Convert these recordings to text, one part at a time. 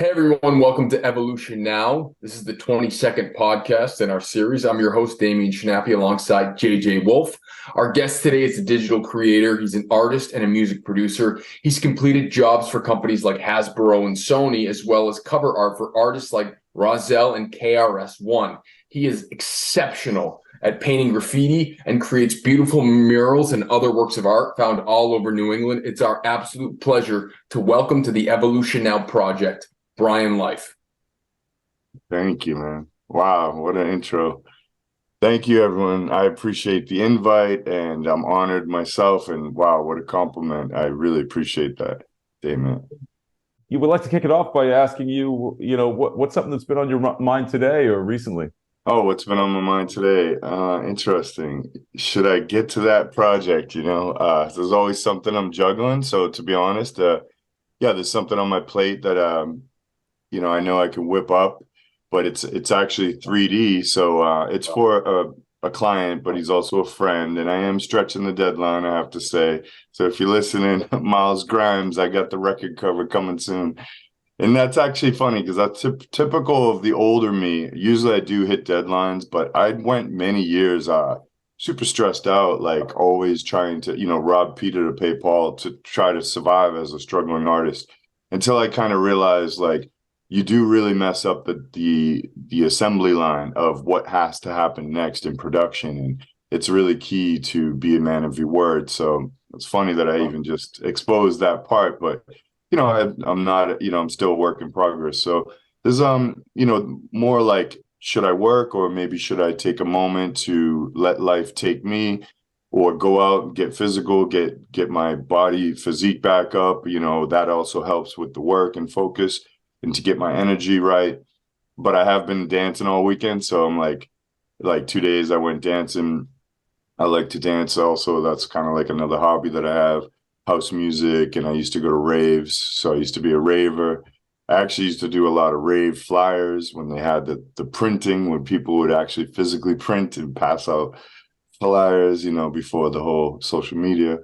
Hey everyone, welcome to Evolution Now. This is the 22nd podcast in our series. I'm your host, Damien Chinappi, alongside JJ Wolf. Our guest today is a digital creator. He's an artist and a music producer. He's completed jobs for companies like Hasbro and Sony, as well as cover art for artists like Rozelle and KRS-One. He is exceptional at painting graffiti and creates beautiful murals and other works of art found all over New England. It's our absolute pleasure to welcome to the Evolution Now project, Brian Life. Thank you, man. Wow, what an intro. Thank you, everyone. I appreciate the invite, and I'm honored myself. And wow, what a compliment. I really appreciate that, Damien. You would like to kick it off by asking what's something that's been on your mind today or recently? Oh, what's been on my mind today? Interesting. Should I get to that project? There's always something I'm juggling. So to be honest, there's something on my plate that I know I can whip up, but it's actually 3D. So it's for a client, but he's also a friend, and I am stretching the deadline, I have to say. So if you're listening, Miles Grimes, I got the record cover coming soon. And that's actually funny because that's typical of the older me. Usually I do hit deadlines, but I went many years super stressed out, like always trying to, rob Peter to pay Paul to try to survive as a struggling artist, until I kind of realized, like, you do really mess up the assembly line of what has to happen next in production. And it's really key to be a man of your word. So it's funny that I even just exposed that part, but I'm not, I'm still a work in progress. So there's, more like, should I work, or maybe should I take a moment to let life take me, or go out and get physical, get my body physique back up? That also helps with the work and focus and to get my energy right. But I have been dancing all weekend. So I'm like 2 days I went dancing. I like to dance also. That's kind of like another hobby that I have. House music, and I used to go to raves, so I used to be a raver. I actually used to do a lot of rave flyers when they had the printing, when people would actually physically print and pass out flyers, before the whole social media.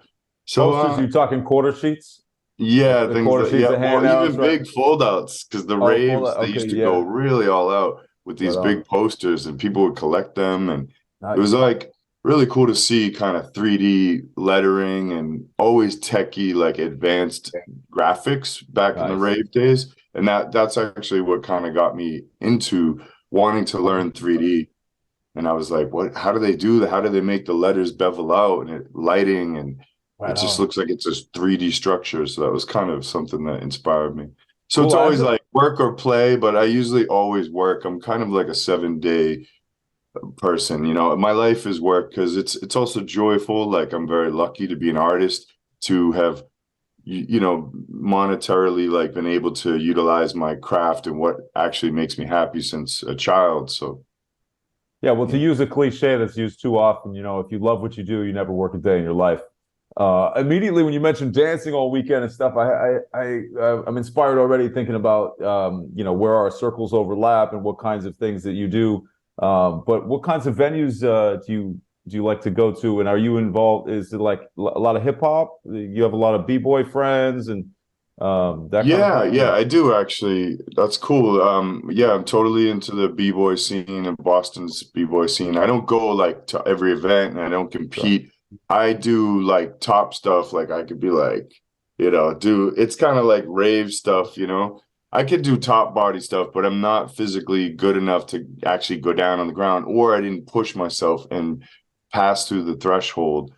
So posters, you talking quarter sheets? Yeah, The things quarter like, sheets yeah, of well, handouts, even right? big foldouts, because the Oh, raves, they okay, used to yeah. go really all out with Right these on. big posters, and people would collect them, and it was Nice. like really cool to see kind of 3D lettering and always techie, like advanced graphics back in the Nice. rave days. And that's actually what kind of got me into wanting to learn 3D. And I was like, what, how do they do that? How do they make the letters bevel out, and lighting, and it Right just on. looks like it's a 3D structure. So that was kind of something that inspired me. So it's Cool. always like work or play, but I usually always work. I'm kind of like a 7-day person. My life is work because it's also joyful. Like, I'm very lucky to be an artist, to have monetarily, like, been able to utilize my craft and what actually makes me happy since a child. So Yeah, well, to yeah. use a cliche that's used too often, if you love what you do, you never work a day in your life. Immediately when you mentioned dancing all weekend and stuff, I'm inspired already thinking about where our circles overlap and what kinds of things that you do. But what kinds of venues do you like to go to, and are you involved? Is it like a lot of hip hop? You have a lot of b-boy friends and that kind of Yeah, thing? yeah, I do actually. That's cool. Yeah, I'm totally into the b-boy scene and Boston's b-boy scene. I don't go like to every event, and I don't Sure. compete. I do like top stuff. Like, I could be like, it's kind of like rave stuff. I could do top body stuff, but I'm not physically good enough to actually go down on the ground, or I didn't push myself and pass through the threshold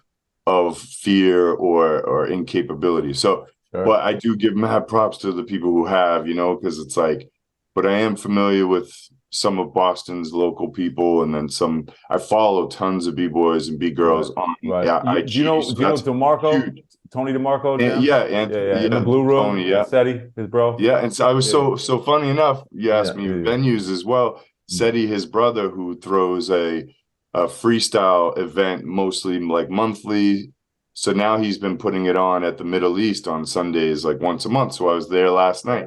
of fear or incapability. So, Sure. but I do give mad props to the people who have, because it's like, but I am familiar with some of Boston's local people, and then some. I follow tons of b-boys and Right. b-girls on, Right. yeah, Do you IG. know So do you know that's DeMarco? huge. Tony DeMarco And Jam? yeah, Yeah, Anthony, yeah. In the yeah, Blue Tony, Room and yeah. Seti, his bro. Yeah, and so I was Yeah. so funny enough, you Yeah. asked me Yeah. venues as well. Mm. Seti, his brother, who throws a freestyle event, mostly like monthly. So now he's been putting it on at the Middle East on Sundays, like once a month. So I was there last night,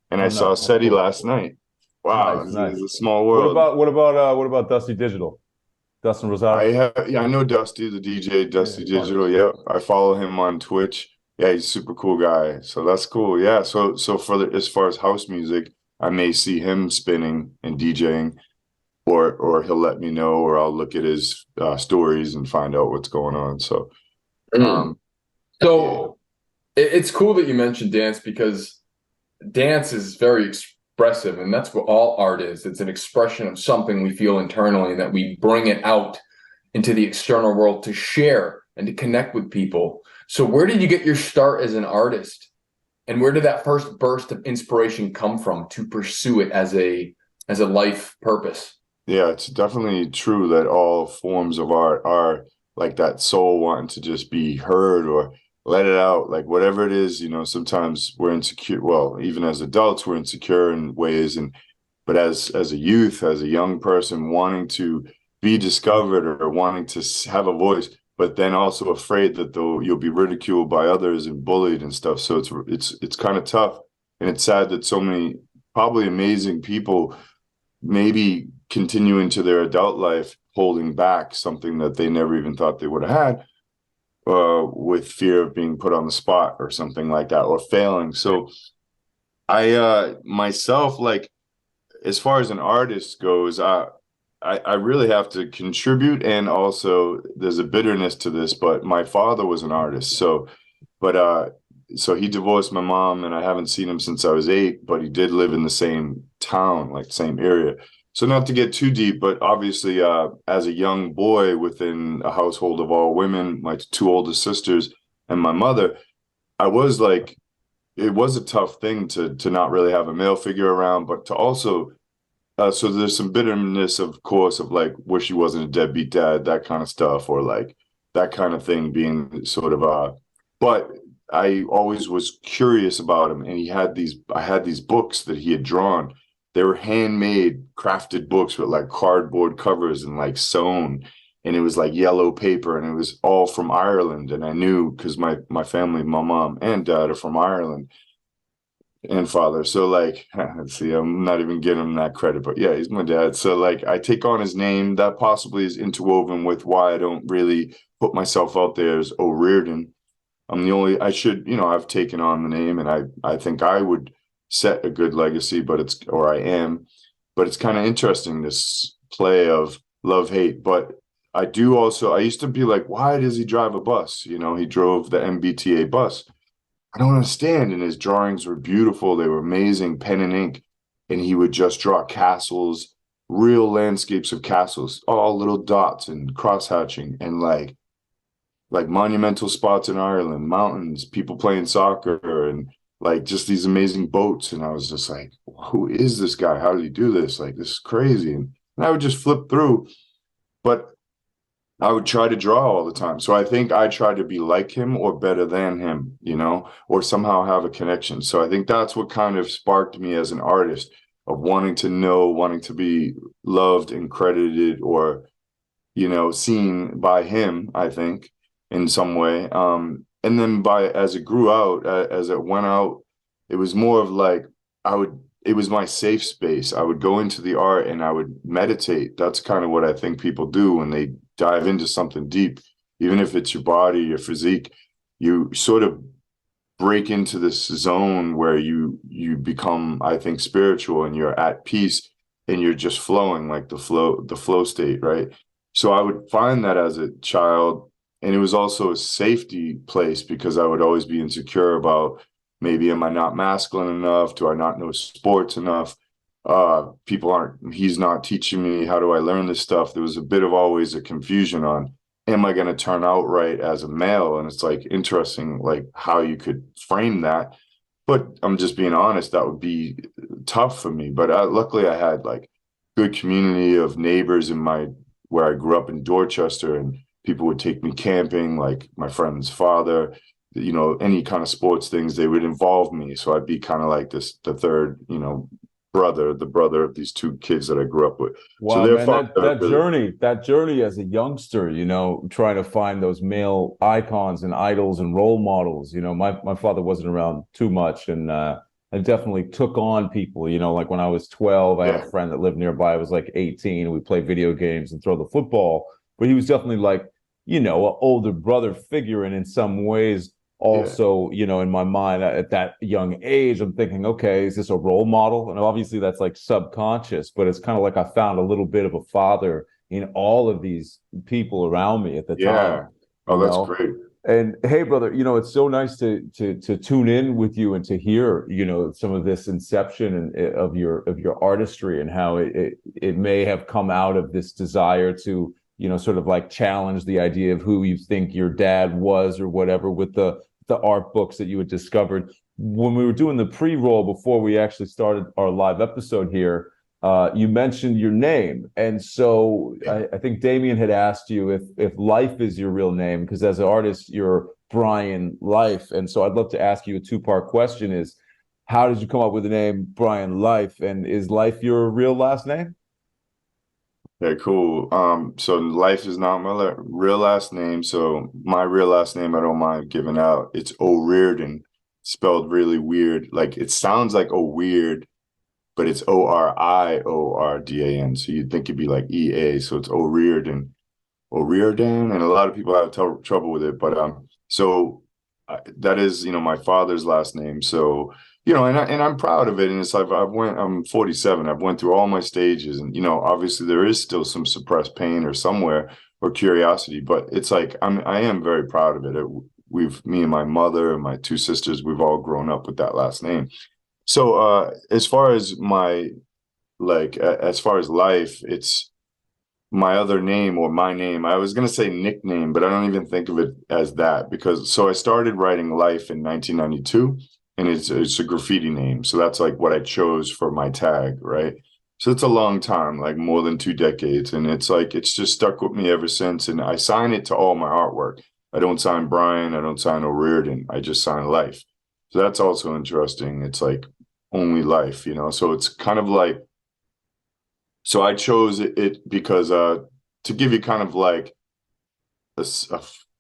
and I Oh, saw nice. That's Seti cool. last night. Wow, Nice, it's nice. a small What world. about what about what about Dusty Digital? Dustin Rosado? Yeah, I know Dusty, the DJ, Yeah. Dusty Digital. Yeah, I follow him on Twitch. Yeah, he's a super cool guy. So that's cool. Yeah. So for as far as house music, I may see him spinning and DJing, or he'll let me know, or I'll look at his stories and find out what's going on. So, Mm. So it's cool that you mentioned dance, because dance is very expressive, and that's what all art is. It's an expression of something we feel internally, and that we bring it out into the external world to share and to connect with people. So where did you get your start as an artist? And where did that first burst of inspiration come from to pursue it as a life purpose? yeah, it's definitely true that all forms of art are like that soul wanting to just be heard or let it out, like whatever it is. Sometimes we're insecure. Well, even as adults, we're insecure in ways, but as a youth, as a young person, wanting to be discovered or wanting to have a voice, but then also afraid that you'll be ridiculed by others and bullied and stuff. So it's kind of tough, and it's sad that so many probably amazing people maybe continue into their adult life holding back something that they never even thought they would have had, with fear of being put on the spot or something like that, or failing. So I myself, like, as far as an artist goes, I really have to contribute, and also there's a bitterness to this, but my father was an artist. So he divorced my mom, and I haven't seen him since I was 8, but he did live in the same town, like same area. So not to get too deep, but obviously, as a young boy within a household of all women, my 2 older sisters and my mother, I was like, it was a tough thing to not really have a male figure around, but to also, so there's some bitterness, of course, of like, wish he wasn't a deadbeat dad, that kind of stuff, or like that kind of thing being sort of, but I always was curious about him, and I had these books that he had drawn. They were handmade, crafted books with like cardboard covers and like sewn, and it was like yellow paper, and it was all from Ireland. And I knew, because my family, my mom and dad, are from Ireland, and father. So like, let's see, I'm not even giving him that credit, but yeah, he's my dad. So like, I take on his name. That possibly is interwoven with why I don't really put myself out there as O'Riordan. I'm the only, I should, I've taken on the name, and I think I would set a good legacy, or I am, but it's kind of interesting, this play of love, hate. But I used to be like, why does he drive a bus? He drove the MBTA bus. I don't understand. And his drawings were beautiful. They were amazing, pen and ink. And he would just draw castles, real landscapes of castles, all little dots and cross hatching, and like monumental spots in Ireland, mountains, people playing soccer, and like just these amazing boats. And I was just like, who is this guy? How did he do this? Like, this is crazy. And I would just flip through, but I would try to draw all the time. So I think I tried to be like him or better than him, or somehow have a connection. So I think that's what kind of sparked me as an artist, of wanting to know, wanting to be loved and credited, or, seen by him, I think, in some way. And then as it grew out, as it went out, it was more of like, it was my safe space. I would go into the art and I would meditate. That's kind of what I think people do when they dive into something deep, even if it's your body, your physique. You sort of break into this zone where you become, I think, spiritual, and you're at peace, and you're just flowing, like the flow state, right? So I would find that as a child, and it was also a safety place, because I would always be insecure about, maybe, am I not masculine enough? Do I not know sports enough? He's not teaching me. How do I learn this stuff? There was a bit of always a confusion on, am I going to turn out right as a male? And it's like interesting, like how you could frame that. But I'm just being honest, that would be tough for me. But luckily I had like good community of neighbors where I grew up in Dorchester, and people would take me camping, like my friend's father, any kind of sports things, they would involve me. So I'd be kind of like the third, the brother of these 2 kids that I grew up with. Wow, So man, that journey as a youngster, trying to find those male icons and idols and role models. My father wasn't around too much, and I definitely took on people. Like when I was 12, I had a friend that lived nearby. I was like 18. We played video games and throw the football, but he was definitely like, an older brother figure, and in some ways also, in my mind at that young age, I'm thinking, okay, is this a role model? And obviously that's like subconscious, but it's kind of like I found a little bit of a father in all of these people around me at the time, Yeah. Oh, you that's know. great. And hey, brother, it's so nice to tune in with you and to hear, some of this inception of your artistry and how it may have come out of this desire to, sort of like challenge the idea of who you think your dad was or whatever with the art books that you had discovered. When we were doing the pre-roll before we actually started our live episode here, you mentioned your name, and so I think Damien had asked you if Life is your real name, because as an artist you're Brian Life, and so I'd love to ask you a two-part question: is how did you come up with the name Brian Life, and is Life your real last name? Yeah, cool. So Life is not my real last name. So my real last name, I don't mind giving out. It's O'Riordan, spelled really weird. Like it sounds like O'Weird, but it's Oriordan. So you'd think it'd be like EA. So it's O'Riordan, and a lot of people have trouble with it. But that is, my father's last name. So, and I'm proud of it. And it's like I'm 47. I've went through all my stages, and obviously there is still some suppressed pain or somewhere or curiosity, but it's like I am very proud of it. Me and my mother and my two sisters, we've all grown up with that last name. So as far as as far as Life, it's my other name or my name. I was going to say nickname, but I don't even think of it as that because I started writing Life in 1992 and it's a graffiti name. So that's like what I chose for my tag, right? So it's a long time, like more than 2 decades. And it's like, it's just stuck with me ever since. And I sign it to all my artwork. I don't sign Brian. I don't sign O'Riordan. I just sign Life. So that's also interesting. It's like only Life, so it's kind of like, so I chose it because to give you kind of like a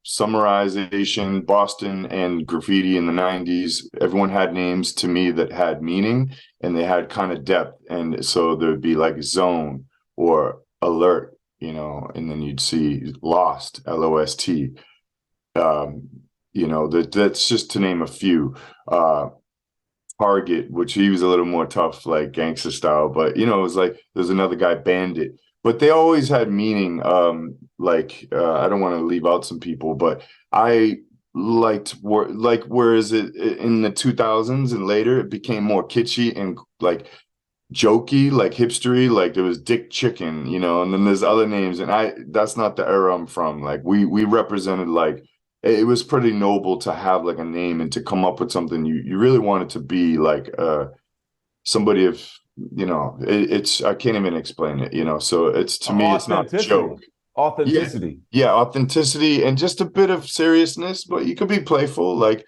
summarization, Boston and graffiti in the 90s, everyone had names to me that had meaning and they had kind of depth. And so there'd be like Zone or Alert, and then you'd see Lost, L-O-S-T. That's just to name a few. Target, which he was a little more tough, like gangster style, but it was like there's another guy, Bandit, but they always had meaning. I don't want to leave out some people, but I liked whereas it in the 2000s and later it became more kitschy and like jokey, like hipstery, like there was Dick Chicken, and then there's other names, and that's not the era I'm from. Like we represented like it was pretty noble to have like a name and to come up with something you really wanted to be like somebody of it's I can't even explain it, so it's to me it's not a joke. Authenticity. Yeah, authenticity and just a bit of seriousness, but you could be playful like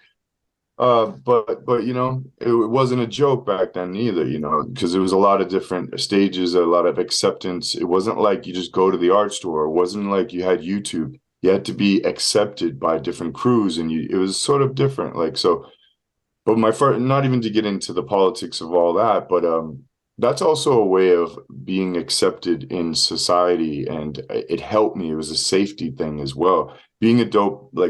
but it wasn't a joke back then either, because there was a lot of different stages, a lot of acceptance. It wasn't like you just go to the art store. It wasn't like you had YouTube. You had to be accepted by different crews, and it was sort of different. Like so, but my first, not even to get into the politics of all that, but that's also a way of being accepted in society, and it helped me. It was a safety thing as well. Being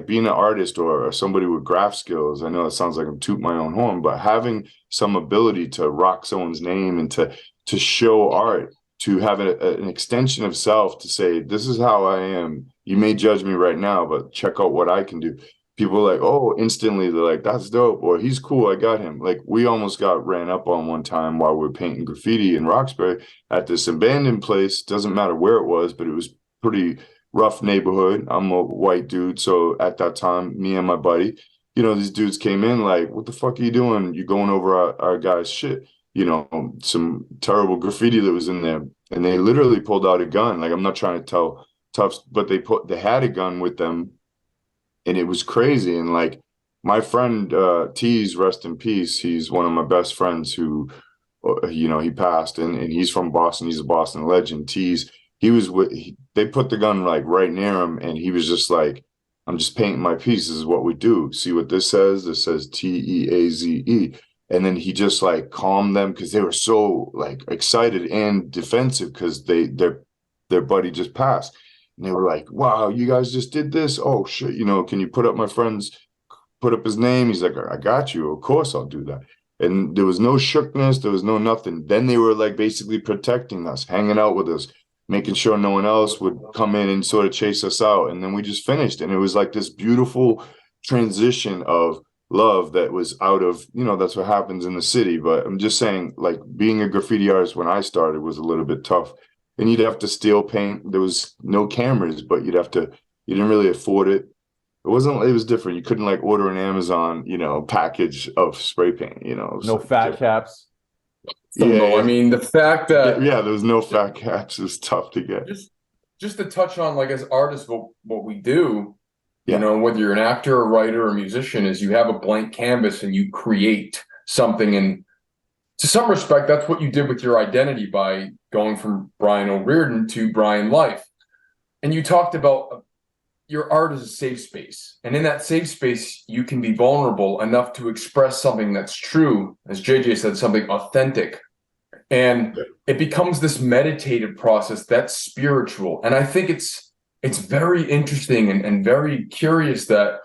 being an artist or somebody with graph skills. I know it sounds like I'm tooting my own horn, but having some ability to rock someone's name and to show art, to have an extension of self, to say, this is how I am. You may judge me right now, but check out what I can do. People are like, oh, instantly they're like, that's dope, or he's cool, I got him. Like we almost got ran up on one time while we were painting graffiti in Roxbury at this abandoned place. Doesn't matter where it was, but it was pretty rough neighborhood. I'm a white dude, so at that time, me and my buddy, these dudes came in like, what the fuck are you doing? You going over our guy's shit? Some terrible graffiti that was in there, and they literally pulled out a gun. Like I'm not trying to tell toughs, but they had a gun with them, and it was crazy. And like my friend Tease, rest in peace, he's one of my best friends who he passed, and he's from Boston. He's a Boston legend. Tease, they put the gun like right near him, and he was just like, I'm just painting my piece. This is what we do. See what this says? This says TEAZE. And then he just like calmed them because they were so like excited and defensive because their buddy just passed. And they were like, wow, you guys just did this? Oh shit, can you put up my friend's put up his name. He's like, I got you. Of course I'll do that. And there was no shookness. There was no nothing. Then they were like basically protecting us, hanging out with us, making sure no one else would come in and sort of chase us out. And then we just finished. And it was like this beautiful transition of love that was out of, that's what happens in the city. But I'm just saying, like, being a graffiti artist when I started was a little bit tough. And you'd have to steal paint. There was no cameras, but you didn't really afford it. It was different. You couldn't like order an Amazon, package of spray paint, No fat caps. I mean, the fact that there was no fat caps is tough to get. Just to touch on, like, as artists, what we do, Yeah. Whether you're an actor, a writer, or a musician, is you have a blank canvas and you create something. And to some respect, that's what you did with your identity by going from Brian O'Riordan to Brian Life. And you talked about your art is a safe space. And in that safe space, you can be vulnerable enough to express something that's true, as JJ said, something authentic. And it becomes this meditative process that's spiritual. And I think it's very interesting and very curious that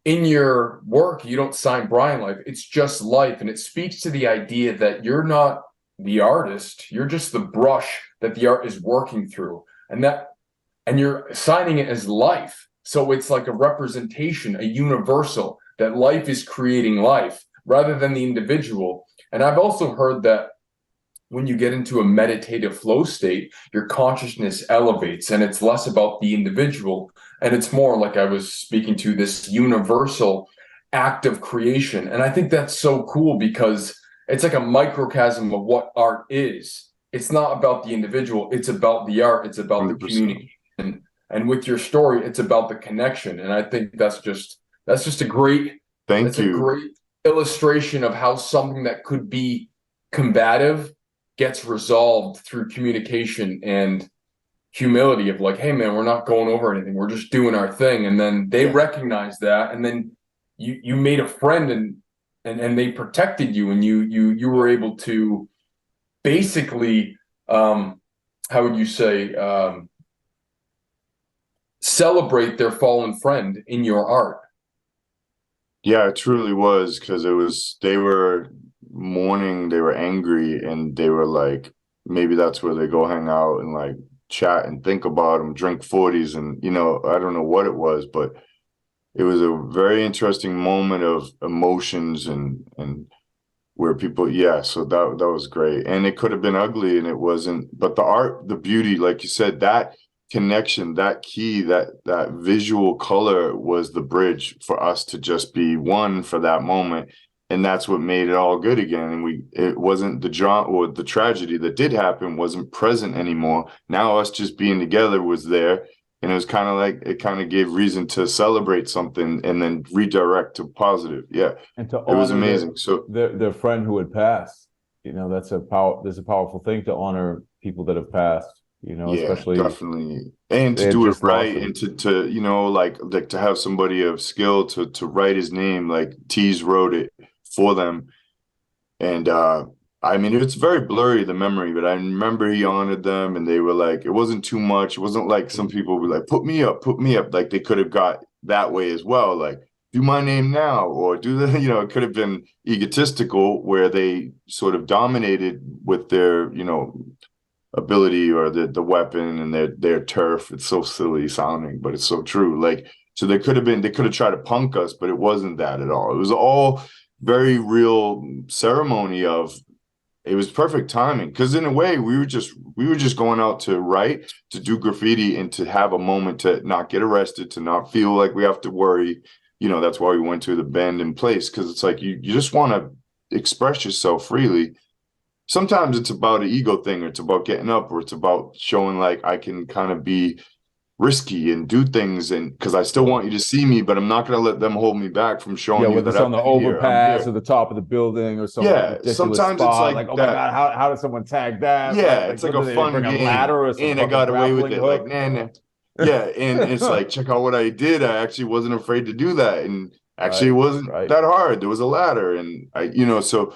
in your work, you don't sign Brian Life. It's just Life. And it speaks to the idea that you're not the artist. You're just the brush that the art is working through. And you're signing it as Life. So it's like a representation, a universal, that life is creating life rather than the individual. And I've also heard that when you get into a meditative flow state, your consciousness elevates and it's less about the individual. And it's more, like I was speaking to, this universal act of creation. And I think that's so cool because it's like a microcosm of what art is. It's not about the individual. It's about the art. It's about 100%. The community. And with your story, it's about the connection. And I think that's just a great, a great illustration of how something that could be combative gets resolved through communication and humility of like, hey man, we're not going over anything. We're just doing our thing. And then they recognize that. And then you made a friend and they protected you and you were able to basically, how would you say, celebrate their fallen friend in your art. Yeah, it truly was, because they were mourning, they were angry, and they were like, maybe that's where they go hang out and like chat and think about them, drink 40s, and I don't know what it was, but it was a very interesting moment of emotions and where people, so that was great. And it could have been ugly and it wasn't, but the art, the beauty, like you said, that connection, that key, that visual color was the bridge for us to just be one for that moment. And that's what made it all good again. And it wasn't the drama or the tragedy that did happen wasn't present anymore. Now us just being together was there. And it was kind of like, it kind of gave reason to celebrate something and then redirect to positive. Yeah. And to it was amazing. So their friend who had passed, there's a powerful thing to honor people that have passed. Especially definitely, and to do it right, and to like to have somebody of skill to write his name, like Tease wrote it for them. And I mean, it's very blurry, the memory, but I remember he honored them and they were like, it wasn't too much. It wasn't like some people were like, put me up. Like they could have got that way as well, like do my name now, or do the it could have been egotistical where they sort of dominated with their ability or the weapon and their turf. It's so silly sounding, but it's so true. Like, so they could have tried to punk us, but it wasn't that at all. It was all very real ceremony of, it was perfect timing, because in a way we were just going out to write, to do graffiti, and to have a moment to not get arrested, to not feel like we have to worry. That's why we went to the Bend in Place, because it's like you just want to express yourself freely. Sometimes it's about an ego thing, or it's about getting up, or it's about showing like I can kind of be risky and do things, and because I still want you to see me, but I'm not going to let them hold me back from showing you that I'm on the overpass or the top of the building or something. Sometimes spot. it's like oh that. my god, how did someone tag that? It's like a fun game, and I got away with it. Like, nah. Yeah, and it's like, check out what I did. I actually wasn't afraid to do that, and actually it wasn't that hard. There was a ladder, and so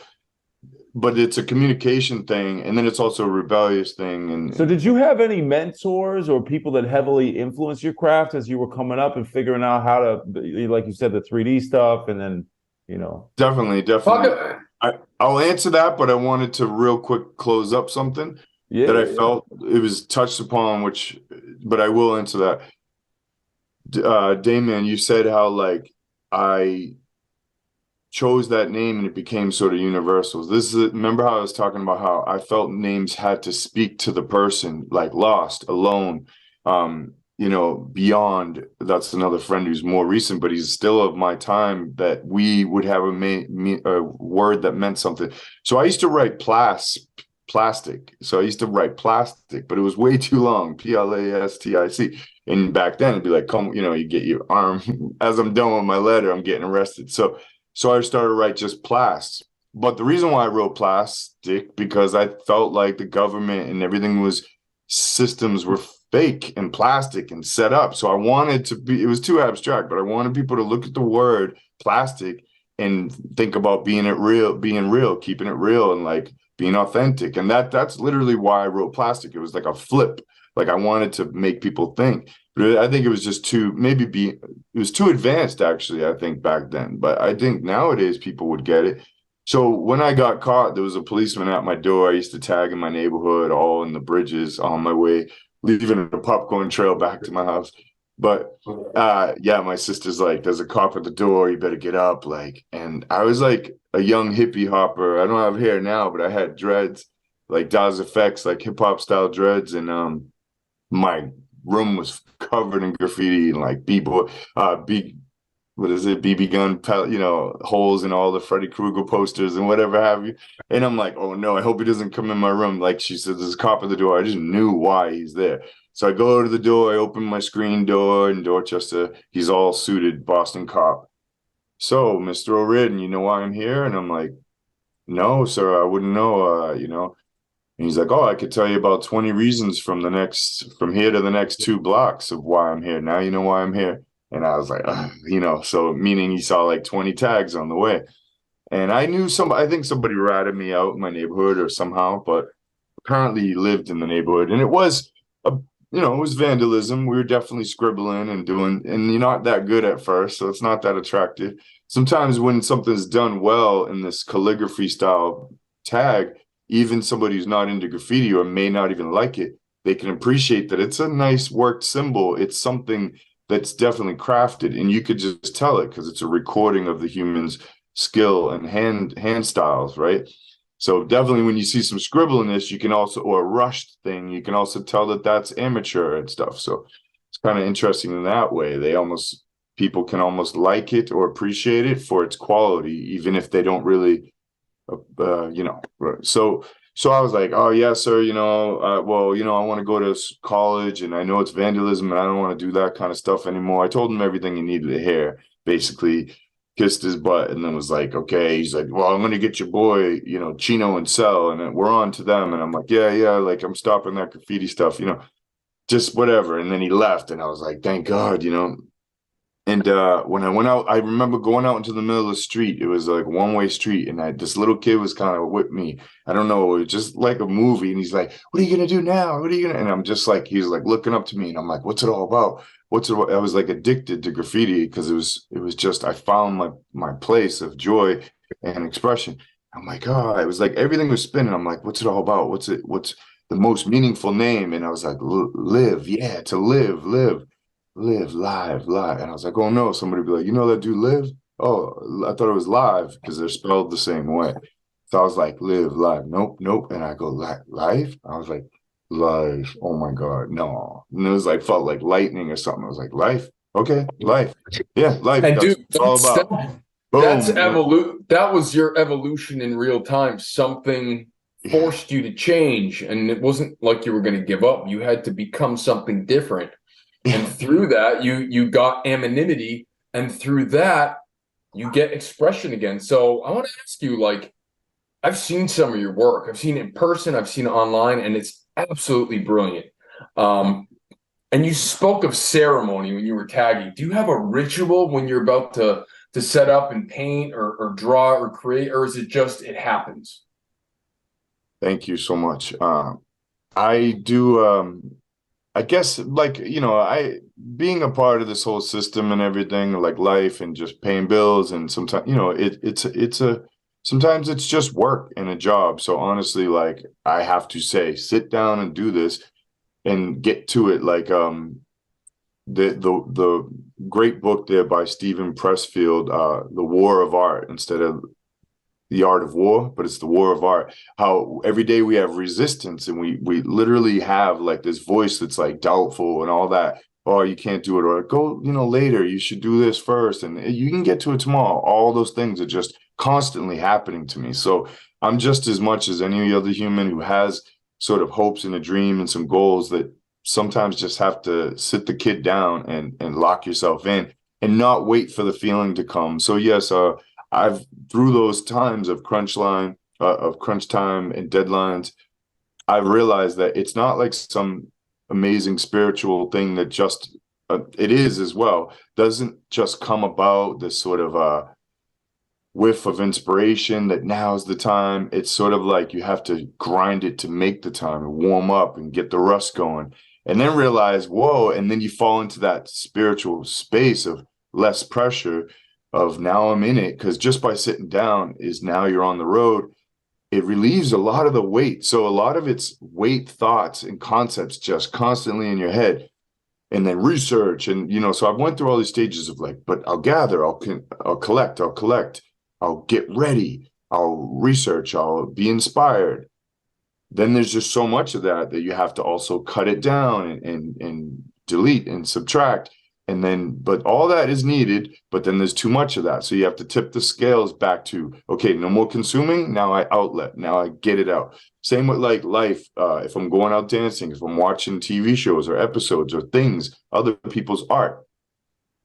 but it's a communication thing, and then it's also a rebellious thing. And so did you have any mentors or people that heavily influenced your craft as you were coming up and figuring out how to, like you said, the 3D stuff, and then, you know? Definitely. I'll answer that, but I wanted to real quick close up something that I felt it was touched upon, but I will answer that. Damien, you said how like I chose that name and it became sort of universal. Remember how I was talking about how I felt names had to speak to the person, like lost, alone, beyond. That's another friend who's more recent, but he's still of my time, that we would have a word that meant something. So I used to write plastic. So I used to write plastic, but it was way too long, PLASTIC. And back then it'd be like, come, you get your arm. As I'm done with my letter, I'm getting arrested. So I started to write just plast. But the reason why I wrote plastic, because I felt like the government and everything systems were fake and plastic and set up. So I wanted it was too abstract, but I wanted people to look at the word plastic and think about being real, keeping it real, and like being authentic. And that's literally why I wrote plastic. It was like a flip. Like I wanted to make people think. But I think it was just it was too advanced, actually, I think back then. But I think nowadays people would get it. So when I got caught, there was a policeman at my door. I used to tag in my neighborhood, all in the bridges on my way, leaving a popcorn trail back to my house. But my sister's like, there's a cop at the door, you better get up. Like, and I was like a young hippie hopper. I don't have hair now, but I had dreads, like Daz Effects, like hip hop style dreads. And my room was covered in graffiti and like BB gun, holes in all the Freddy Krueger posters and whatever have you. And I'm like, oh no, I hope he doesn't come in my room. Like she said, there's a cop at the door. I just knew why he's there. So I go to the door, I open my screen door in Dorchester. He's all suited, Boston cop. So, Mr. O'Riordan, you know why I'm here? And I'm like, no, sir, I wouldn't know, And he's like, oh, I could tell you about 20 reasons from here to the next 2 blocks of why I'm here. Now you know why I'm here. And I was like, so meaning he saw like 20 tags on the way. And I think somebody ratted me out in my neighborhood or somehow, but apparently he lived in the neighborhood. And it was, it was vandalism. We were definitely scribbling and you're not that good at first, so it's not that attractive. Sometimes when something's done well in this calligraphy style tag, even somebody who's not into graffiti or may not even like it, they can appreciate that it's a nice worked symbol. It's something that's definitely crafted, and you could just tell it because it's a recording of the human's skill and hand styles, right? So definitely when you see some scribbliness, you can also, or a rushed thing, you can also tell that that's amateur and stuff. So it's kind of interesting in that way. People can almost like it or appreciate it for its quality, even if they don't really, So I was like, oh yeah, sir, I want to go to college, and I know it's vandalism, and I don't want to do that kind of stuff anymore. I told him everything he needed to hear, basically. Kissed his butt, and then was like, okay. He's like, well, I'm gonna get your boy, Chino and Cell, and we're on to them. And I'm like, yeah, like I'm stopping that graffiti stuff, just whatever. And then he left, and I was like, thank God, And when I went out, I remember going out into the middle of the street. It was like one-way street, and this little kid was kind of with me. I don't know, it was just like a movie. And he's like, what are you gonna do now? What are you gonna? And I'm just like, he's like looking up to me, and I'm like, what's it all about? I was like addicted to graffiti because it was just, I found my place of joy and expression. I'm like, oh, it was like everything was spinning. I'm like, what's it all about? What's the most meaningful name? And I was like, live, yeah, to live, live, live. And I was like, oh no, somebody would be like, that dude Live? Oh, I thought it was live because they're spelled the same way. So I was like, live, live, nope. And I go, live? I was like, life, oh my God, no. And it was like, felt like lightning or something. I was like, life, okay, life, yeah, life. And that's dude, all about. That was your evolution in real time. Something forced you to change, and it wasn't like you were going to give up. You had to become something different, and through that, you got anonymity, and through that, you get expression again. So I want to ask you, like, I've seen some of your work. I've seen it in person. I've seen it online, and it's absolutely brilliant. And you spoke of ceremony when you were tagging. Do you have a ritual when you're about to set up and paint or draw or create, or is it just it happens? Thank you so much. I do. I guess, like, I being a part of this whole system and everything, like life and just paying bills, and sometimes, sometimes it's just work and a job. So honestly, like, I have to say, sit down and do this and get to it. Like, the great book there by Stephen Pressfield, The War of Art, instead of The Art of War, but it's the War of Art. How every day we have resistance, and we literally have like this voice that's like doubtful and all that. Oh, you can't do it, or go, later. You should do this first, and you can get to it tomorrow. All those things are just constantly happening to me. So I'm just as much as any other human who has sort of hopes and a dream and some goals that sometimes just have to sit the kid down and lock yourself in and not wait for the feeling to come. So yes, I've through those times of crunch time and deadlines, I've realized that it's not like some amazing spiritual thing that just it is as well, doesn't just come about this sort of whiff of inspiration that now's the time. It's sort of like you have to grind it to make the time and warm up and get the rust going, and then realize, whoa, and then you fall into that spiritual space of less pressure of now I'm in it, because just by sitting down is now you're on the road. It relieves a lot of the weight. So a lot of it's weight thoughts and concepts just constantly in your head, and then research. And, so I've went through all these stages of like, but I'll gather, I'll collect, I'll get ready, I'll research, I'll be inspired. Then there's just so much of that you have to also cut it down and delete and subtract. And then, but all that is needed, but then there's too much of that. So you have to tip the scales back to, okay, no more consuming. Now I outlet, now I get it out. Same with like life. If I'm going out dancing, if I'm watching TV shows or episodes or things, other people's art,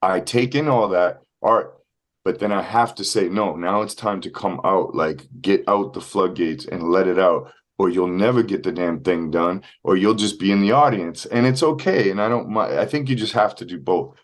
I take in all that art, but then I have to say, no, now it's time to come out, like get out the floodgates and let it out, or you'll never get the damn thing done, or you'll just be in the audience, and it's okay. And I don't mind. I think you just have to do both.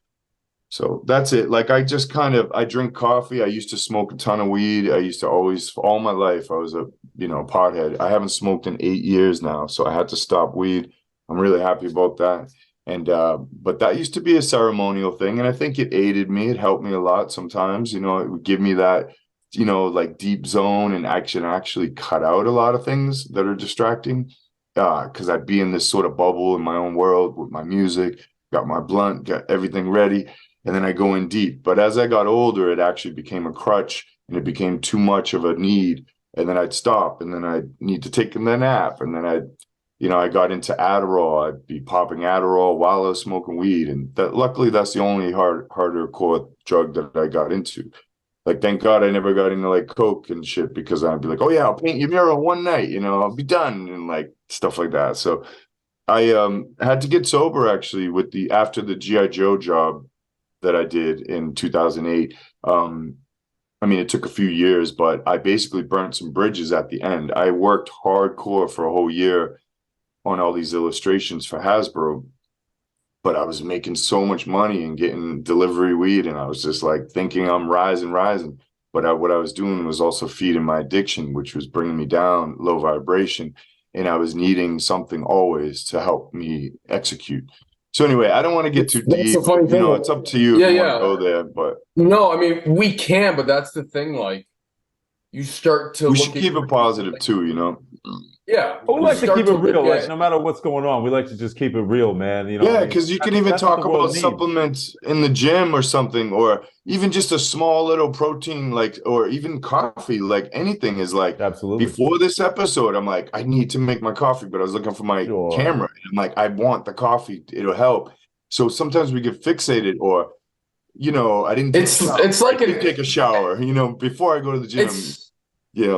So that's it. Like, I drink coffee. I used to smoke a ton of weed. I used to always, all my life, I was a, pothead. I haven't smoked in 8 years now, so I had to stop weed. I'm really happy about that. And, but that used to be a ceremonial thing. And I think it aided me. It helped me a lot sometimes, it would give me that, like deep zone, and actually cut out a lot of things that are distracting. Because I'd be in this sort of bubble in my own world with my music, got my blunt, got everything ready, and then I go in deep. But as I got older, it actually became a crutch, and it became too much of a need. And then I'd stop, and then I'd need to take a nap, and then I got into Adderall. I'd be popping Adderall while I was smoking weed, and luckily that's the only harder core drug that I got into. Like, thank God I never got into like coke and shit, because I'd be like, oh yeah, I'll paint your mural one night, I'll be done, and like stuff like that. So I had to get sober actually after the GI Joe job that I did in 2008. I mean, it took a few years, but I basically burnt some bridges at the end. I worked hardcore for a whole year on all these illustrations for Hasbro, but I was making so much money and getting delivery weed, and I was just like thinking I'm rising. But what I was doing was also feeding my addiction, which was bringing me down, low vibration, and I was needing something always to help me execute. So anyway, I don't want to get too deep. The funny thing. It's up to you if you want to go there. But no, I mean, we can, but that's the thing. Like, you start to. We should keep it positive too, Yeah, but we like to keep it real. Like, no matter what's going on, we like to just keep it real, man. Yeah, because you can even talk about supplements in the gym or something, or even just a small little protein, like, or even coffee. Like, anything is like. Absolutely. Before this episode, I'm like, I need to make my coffee, but I was looking for my camera. And I'm like, I want the coffee; it'll help. So sometimes we get fixated, or I didn't. It's like take a shower. Before I go to the gym.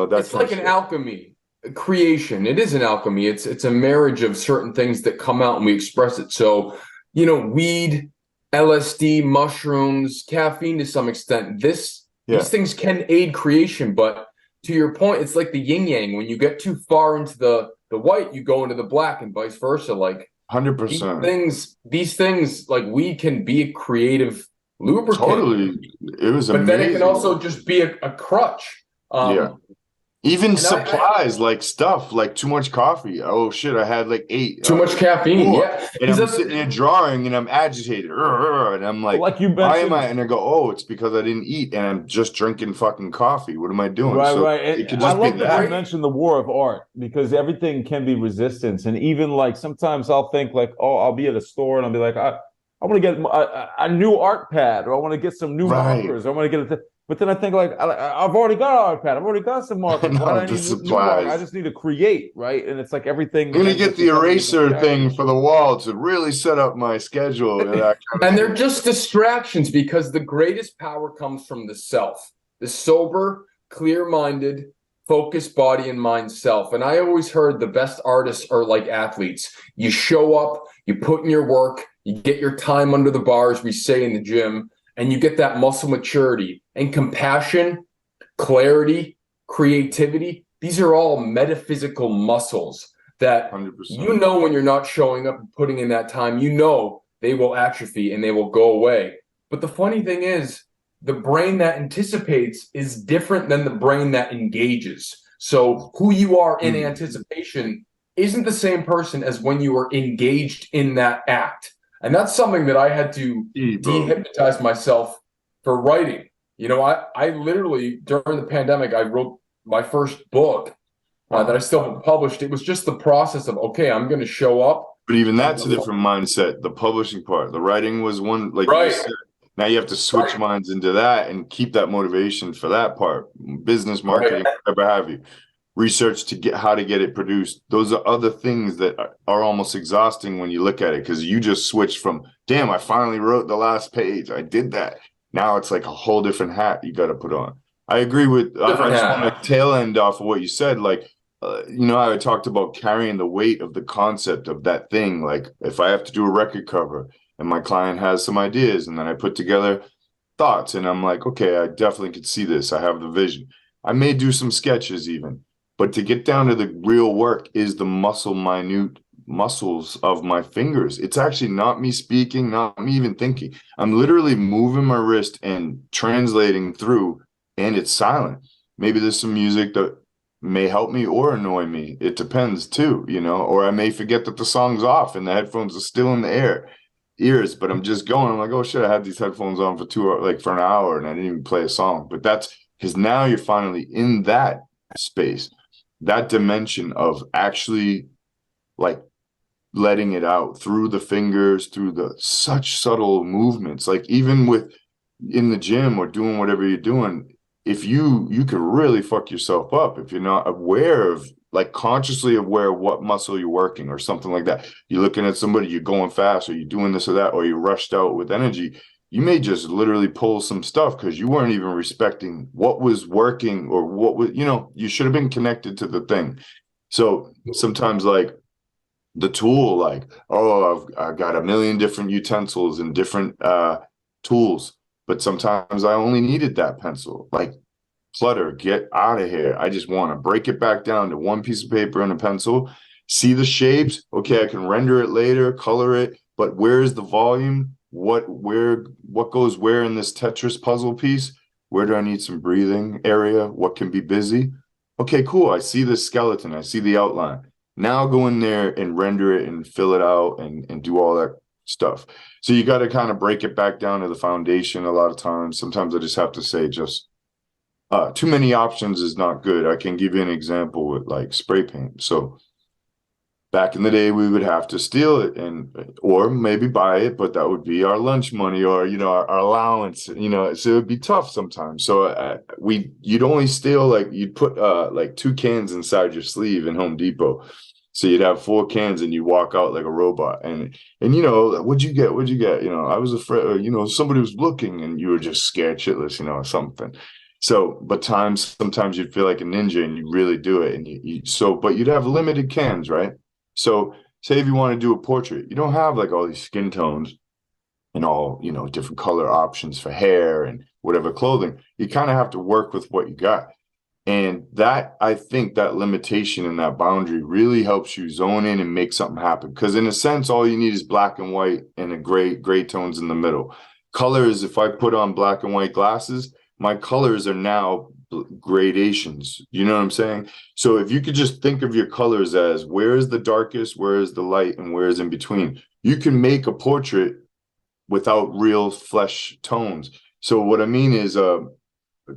That's like an alchemy. Creation. It is an alchemy. It's a marriage of certain things that come out and we express it. So, weed, LSD, mushrooms, caffeine to some extent. These things can aid creation, but to your point, it's like the yin yang. When you get too far into the white, you go into the black, and vice versa. Like 100%. These things, like weed, can be a creative lubricant. Totally, it was amazing. But then it can also just be a crutch. Even And supplies, like stuff, like too much coffee. Oh shit, I had like 8. Too much caffeine, yeah. And I'm sitting there drawing and I'm agitated. And I'm like you why am mentioned, I? And I go, oh, it's because I didn't eat and I'm just drinking fucking coffee. What am I doing? right, So right. it could I just be love that you that. mentioned the war of art, because everything can be resistance. And even like sometimes I'll think like, oh, I'll be at a store and I'll be like, I want to get a new art pad, or I want to get some new Right. markers, or I want to get but then I think like, I've already got an art pad, I've already got some markers. Why do I The need new markers? I supplies. just need to create, right? And it's like everything I'm gonna ends get up the becoming a eraser thing distraction. for the wall to really set up my schedule and that kind of And they're thing. just distractions, because the greatest power comes from the self, the sober, clear-minded, focused body and mind self. And I always heard the best artists are like athletes. You show up, you put in your work, you get your time under the bar, as we say in the gym, and you get that muscle maturity and compassion, clarity, creativity. These are all metaphysical muscles that 100%. you know when you're not showing up and putting in that time, you know they will atrophy and they will go away. But the funny thing is, the brain that anticipates is different than the brain that engages. So who you are in anticipation isn't the same person as when you are engaged in that act. And that's something that I had to dehypnotize myself for writing. You know, I literally, during the pandemic, I wrote my first book that I still haven't published. It was just the process of, okay, I'm going to show up. But even that's a different mindset. The publishing part, the writing was one, like Right. you said. Now you have to switch minds into that and keep that motivation for that part. Business, marketing, whatever have you. Research to get how to get it produced. Those are other things that are almost exhausting when you look at it, because you just switched from, damn, I finally wrote the last page. I did that. Now it's like a whole different hat you got to put on. I agree with, I just want to tail end off of what you said. Like, you know, I talked about carrying the weight of the concept of that thing. Like if I have to do a record cover and my client has some ideas and then I put together thoughts and I'm like, okay, I definitely could see this. I have the vision. I may do some sketches even, but to get down to the real work is the minute muscles of my fingers. It's actually not me speaking, not me even thinking. I'm literally moving my wrist and translating through, and it's silent. Maybe there's some music that may help me or annoy me. It depends too, you know, or I may forget that the song's off and the headphones are still in the ears, but I'm just going. I'm like, oh shit, I had these headphones on for 2 hours, like for an hour, and I didn't even play a song. But that's because now you're finally in that space, that dimension of actually like letting it out through the fingers, through the such subtle movements. Like even with in the gym or doing whatever you're doing, if you could really fuck yourself up if you're not aware of, like consciously aware of what muscle you're working or something like that. You're looking at somebody, you're going fast, or you're doing this or that, or you're rushed out with energy. You may just literally pull some stuff because you weren't even respecting what was working or what was, you know, you should have been connected to the thing. So sometimes like the tool, like, oh, I've got a million different utensils and different tools, but sometimes I only needed that pencil. Like, clutter, get out of here. I just want to break it back down to one piece of paper and a pencil, see the shapes. Okay, I can render it later, color it, but where's the volume? What goes where in this Tetris puzzle piece? Where do I need some breathing area? What can be busy? Okay, cool. I see the skeleton. I see the outline. Now go in there and render it and fill it out and do all that stuff. So you got to kind of break it back down to the foundation a lot of times. Sometimes I just have to say just too many options is not good. I can give you an example with like spray paint. So back in the day, we would have to steal it or maybe buy it, but that would be our lunch money or, you know, our allowance, you know, so it would be tough sometimes. So you'd only steal, like you'd put like 2 cans inside your sleeve in Home Depot. So you'd have 4 cans and you walk out like a robot and, you know, what'd you get? You know, I was afraid, you know, somebody was looking and you were just scared shitless, you know, or something. So, but sometimes you'd feel like a ninja and you really do it. And but you'd have limited cans, right? So say if you want to do a portrait, you don't have like all these skin tones and all, you know, different color options for hair and whatever clothing. You kind of have to work with what you got. And that, I think that limitation and that boundary really helps you zone in and make something happen. Because in a sense, all you need is black and white and a gray tones in the middle. Colors, if I put on black and white glasses, my colors are now gradations. You know what I'm saying? So if you could just think of your colors as where is the darkest, where is the light, and where is in between, you can make a portrait without real flesh tones. So what I mean is,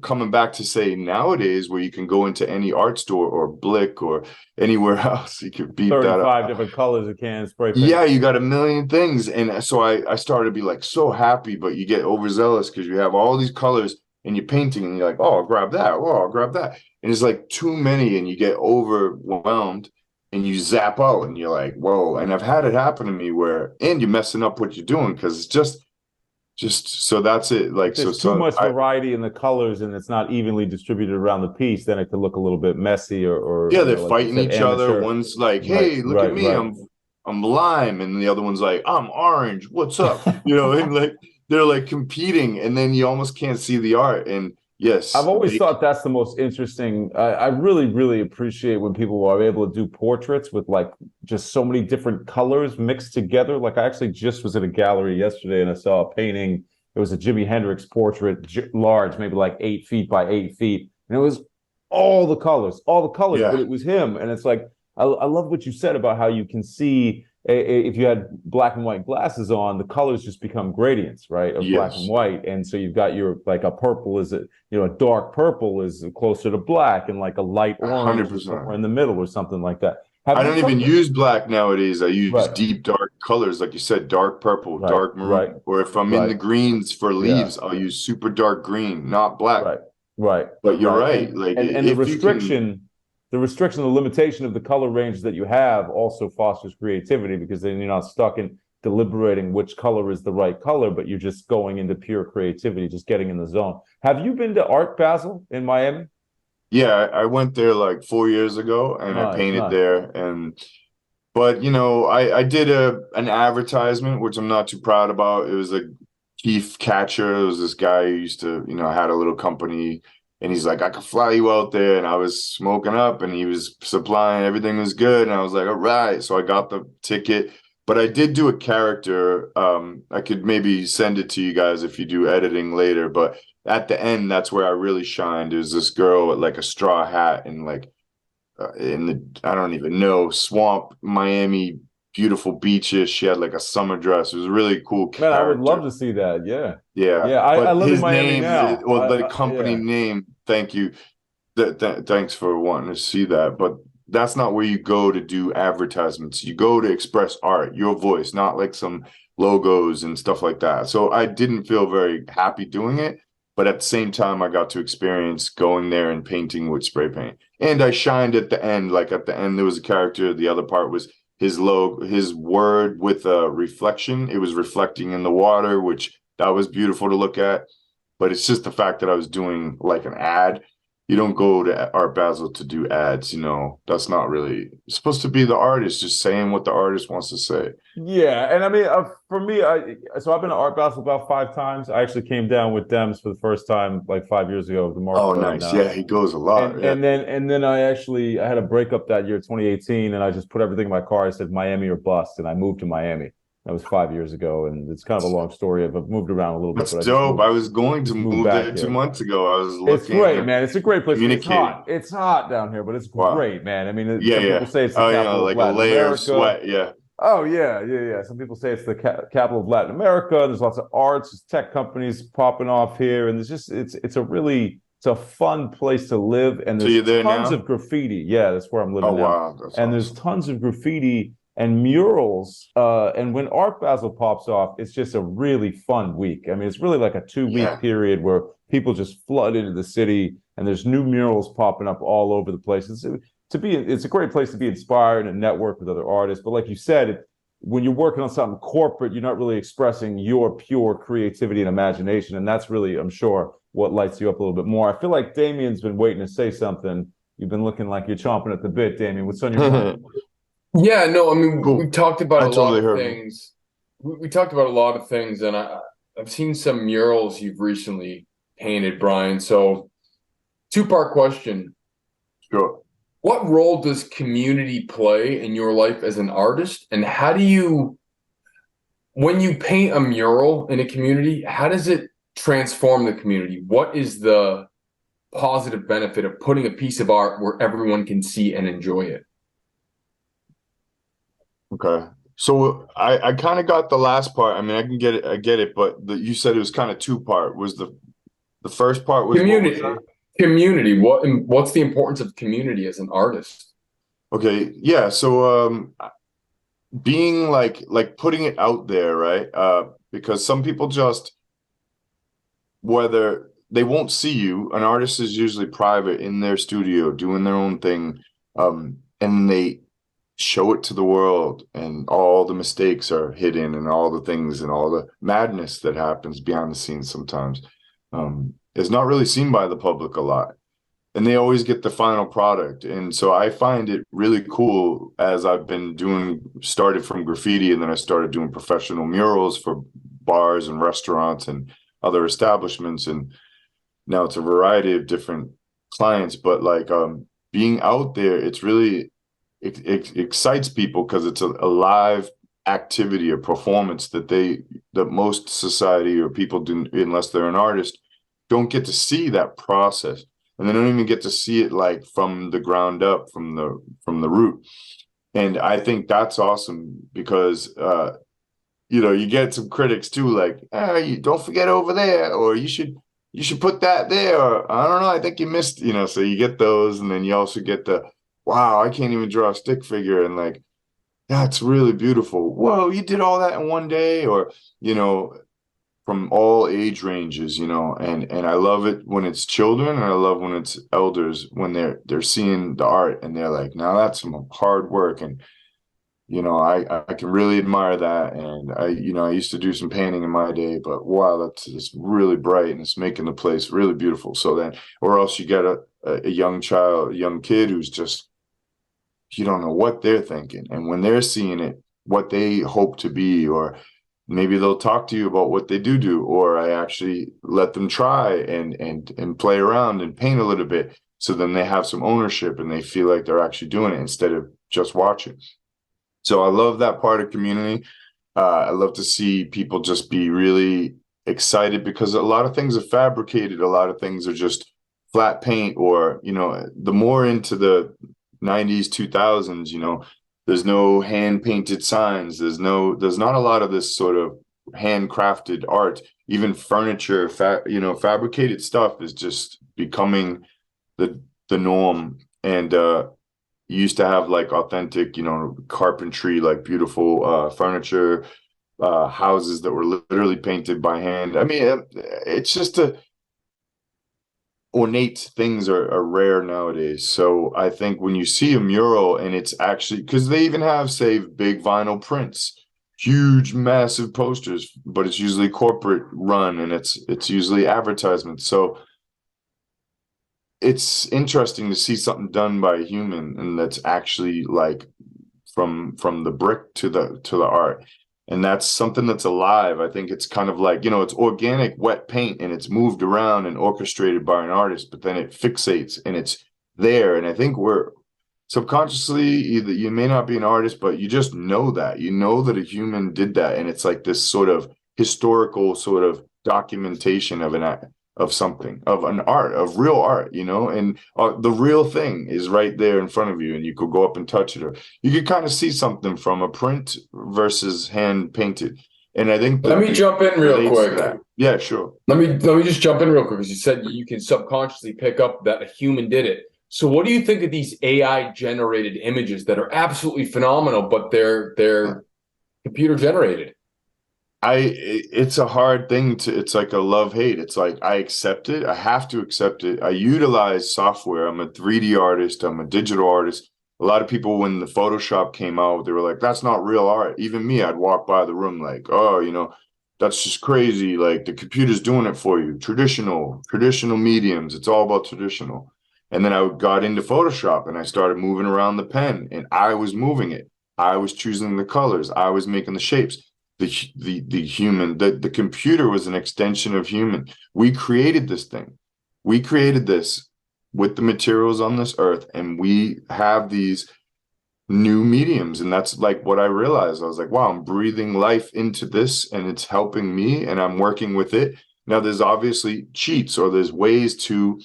coming back to say nowadays, where you can go into any art store or Blick or anywhere else, you could beat that up. 35 different colors you can spray paint. Yeah, you got a million things. And so I started to be like so happy, but you get overzealous because you have all these colors and you're painting and you're like, oh, I'll grab that. Oh, I'll grab that. And it's like too many and you get overwhelmed and you zap out and you're like, whoa. And I've had it happen to me and you're messing up what you're doing because it's just so that's it. Like, there's too much variety in the colors and it's not evenly distributed around the piece, then it could look a little bit messy or yeah, they're fighting each other. One's like, hey, look at me, I'm lime, and the other one's like, I'm orange, what's up? And like they're like competing, and then you almost can't see the art. And yes, I've always thought that's the most interesting. I really, really appreciate when people are able to do portraits with like just so many different colors mixed together. Like I actually just was at a gallery yesterday and I saw a painting. It was a Jimi Hendrix portrait, large, maybe like 8 feet by 8 feet. And it was all the colors, yeah. But it was him. And it's like, I love what you said about how you can see if you had black and white glasses on, the colors just become gradients, right? Of black and white. And so you've got your, like a purple is, a dark purple is closer to black and like a light orange 100%. somewhere in the middle or something like that. I don't even use black nowadays. I use deep dark colors, like you said, dark purple, dark maroon. Or if I'm in the greens for leaves, I'll use super dark green, not black. Right. But you're right. Like, and the restriction, the limitation of the color range that you have also fosters creativity because then you're not stuck in deliberating which color is the right color, but you're just going into pure creativity, just getting in the zone. Have you been to Art Basel in Miami? Yeah, I went there like 4 years ago and I painted there. But I did an advertisement, which I'm not too proud about. It was a Keith Catcher. It was this guy who used to, had a little company. And he's like, I could fly you out there. And I was smoking up and he was supplying, everything was good. And I was like, all right. So I got the ticket. But I did do a character. I could maybe send it to you guys if you do editing later. But at the end, that's where I really shined. There's this girl with like a straw hat and like in the, I don't even know, swamp, Miami, beautiful beaches. She had like a summer dress. It was a really cool character. Man, I would love to see that. Yeah. Yeah. I live in Miami now. The company name, thank you. Thanks for wanting to see that. But that's not where you go to do advertisements. You go to express art, your voice, not like some logos and stuff like that. So I didn't feel very happy doing it. But at the same time, I got to experience going there and painting with spray paint. And I shined at the end. Like at the end, there was a character. The other part was his logo, his word with a reflection. It was reflecting in the water, which that was beautiful to look at. But it's just the fact that I was doing like an ad. You don't go to Art Basel to do ads, that's not really it's supposed to be the artist just saying what the artist wants to say. Yeah. And I mean, for me, so I've been to Art Basel about 5 times. I actually came down with Dems for the first time like 5 years ago. Oh, nice. Yeah, he goes a lot. And then I had a breakup that year, 2018, and I just put everything in my car. I said Miami or bust, and I moved to Miami. That was 5 years ago, and it's kind of a long story. I've moved around a little bit. That's dope. I was going to move there 2 months ago. I was looking. It's great, man. It's a great place. It's hot. It's hot down here, but it's great, man. I mean, people say it's the capital like of Latin a layer America. of sweat. Yeah. Oh yeah. Some people say it's the capital of Latin America. There's lots of arts, there's tech companies popping off here, and there's just it's a fun place to live. And there's tons of graffiti. Yeah, that's where I'm living now. Wow. That's awesome. There's tons of graffiti and murals. And when Art Basel pops off, it's just a really fun week. I mean, it's really like a 2-week period where people just flood into the city, and there's new murals popping up all over the place. It's a great place to be inspired and network with other artists. But like you said, when you're working on something corporate, you're not really expressing your pure creativity and imagination. And that's really, I'm sure, what lights you up a little bit more. I feel like Damien's been waiting to say something. You've been looking like you're chomping at the bit, Damien. What's on your mind? Yeah, no, I mean, we talked about a lot of things. We talked about a lot of things, and I've seen some murals you've recently painted, Brian. So, 2-part question. Sure. What role does community play in your life as an artist? And how do you, when you paint a mural in a community, how does it transform the community? What is the positive benefit of putting a piece of art where everyone can see and enjoy it? Okay. So I kind of got the last part. I mean, I get it, but you said it was kind of two-part. Was the first part was what was Community. that? Community. What's the importance of community as an artist? Okay, yeah. So being like putting it out there, right? Because some people just, whether they won't see you, an artist is usually private in their studio doing their own thing, and they show it to the world, and all the mistakes are hidden, and all the things and all the madness that happens behind the scenes sometimes is not really seen by the public a lot, and they always get the final product. And so I find it really cool, as I've been started from graffiti, and then I started doing professional murals for bars and restaurants and other establishments, and now it's a variety of different clients. But like being out there, it's really it excites people because it's a live activity, a performance that most society or people do, unless they're an artist, don't get to see that process, and they don't even get to see it like from the ground up, from the root. And I think that's awesome because you get some critics too, like, you don't forget over there, or you should put that there, or I don't know, I think you missed, so you get those, and then you also get the, wow, I can't even draw a stick figure, and like, that's really beautiful. Whoa, you did all that in one day, or from all age ranges, and I love it when it's children, and I love when it's elders, when they're seeing the art and they're like, now that's some hard work, and I can really admire that. And I used to do some painting in my day, but wow, it's really bright, and it's making the place really beautiful. So then, or else you get a young child, a young kid who's just, you don't know what they're thinking. And when they're seeing it, what they hope to be, or maybe they'll talk to you about what they do, or I actually let them try and play around and paint a little bit. So then they have some ownership, and they feel like they're actually doing it instead of just watching. So I love that part of community. I love to see people just be really excited, because a lot of things are fabricated. A lot of things are just flat paint, or, the more into the 90s, 2000s, there's no hand painted signs. There's not a lot of this sort of handcrafted art. Even furniture, fabricated stuff is just becoming the norm. And you used to have like authentic, carpentry, like beautiful furniture, houses that were literally painted by hand. I mean, it's just ornate things are rare nowadays. So I think when you see a mural, and it's actually, because they even have, say, big vinyl prints, huge, massive posters, but it's usually corporate run, and it's usually advertisements. So it's interesting to see something done by a human, and that's actually like from the brick to the art, and that's something that's alive. I think it's kind of like, it's organic wet paint, and it's moved around and orchestrated by an artist, but then it fixates and it's there. And I think we're subconsciously, either you may not be an artist, but you just know that a human did that, and it's like this sort of historical sort of documentation of something, of an art, of real art, and the real thing is right there in front of you, and you could go up and touch it, or you could kind of see something from a print versus hand painted. And I think let me jump in real quick. Yeah, sure. Let me just jump in real quick, because you said you can subconsciously pick up that a human did it. So what do you think of these AI generated images that are absolutely phenomenal, but they're computer generated? It's a hard thing it's like a love-hate. It's like, I accept it. I have to accept it. I utilize software. I'm a 3D artist. I'm a digital artist. A lot of people, when the Photoshop came out, they were like, that's not real art. Even me, I'd walk by the room like, oh, that's just crazy. Like, the computer's doing it for you. Traditional mediums. It's all about traditional. And then I got into Photoshop, and I started moving around the pen, and I was moving it. I was choosing the colors. I was making the shapes. The human, the computer was an extension of human. We created this thing. We created this with the materials on this earth, and we have these new mediums. And that's like what I realized. I was like, wow, I'm breathing life into this, and it's helping me, and I'm working with it. Now, there's obviously cheats, or there's ways to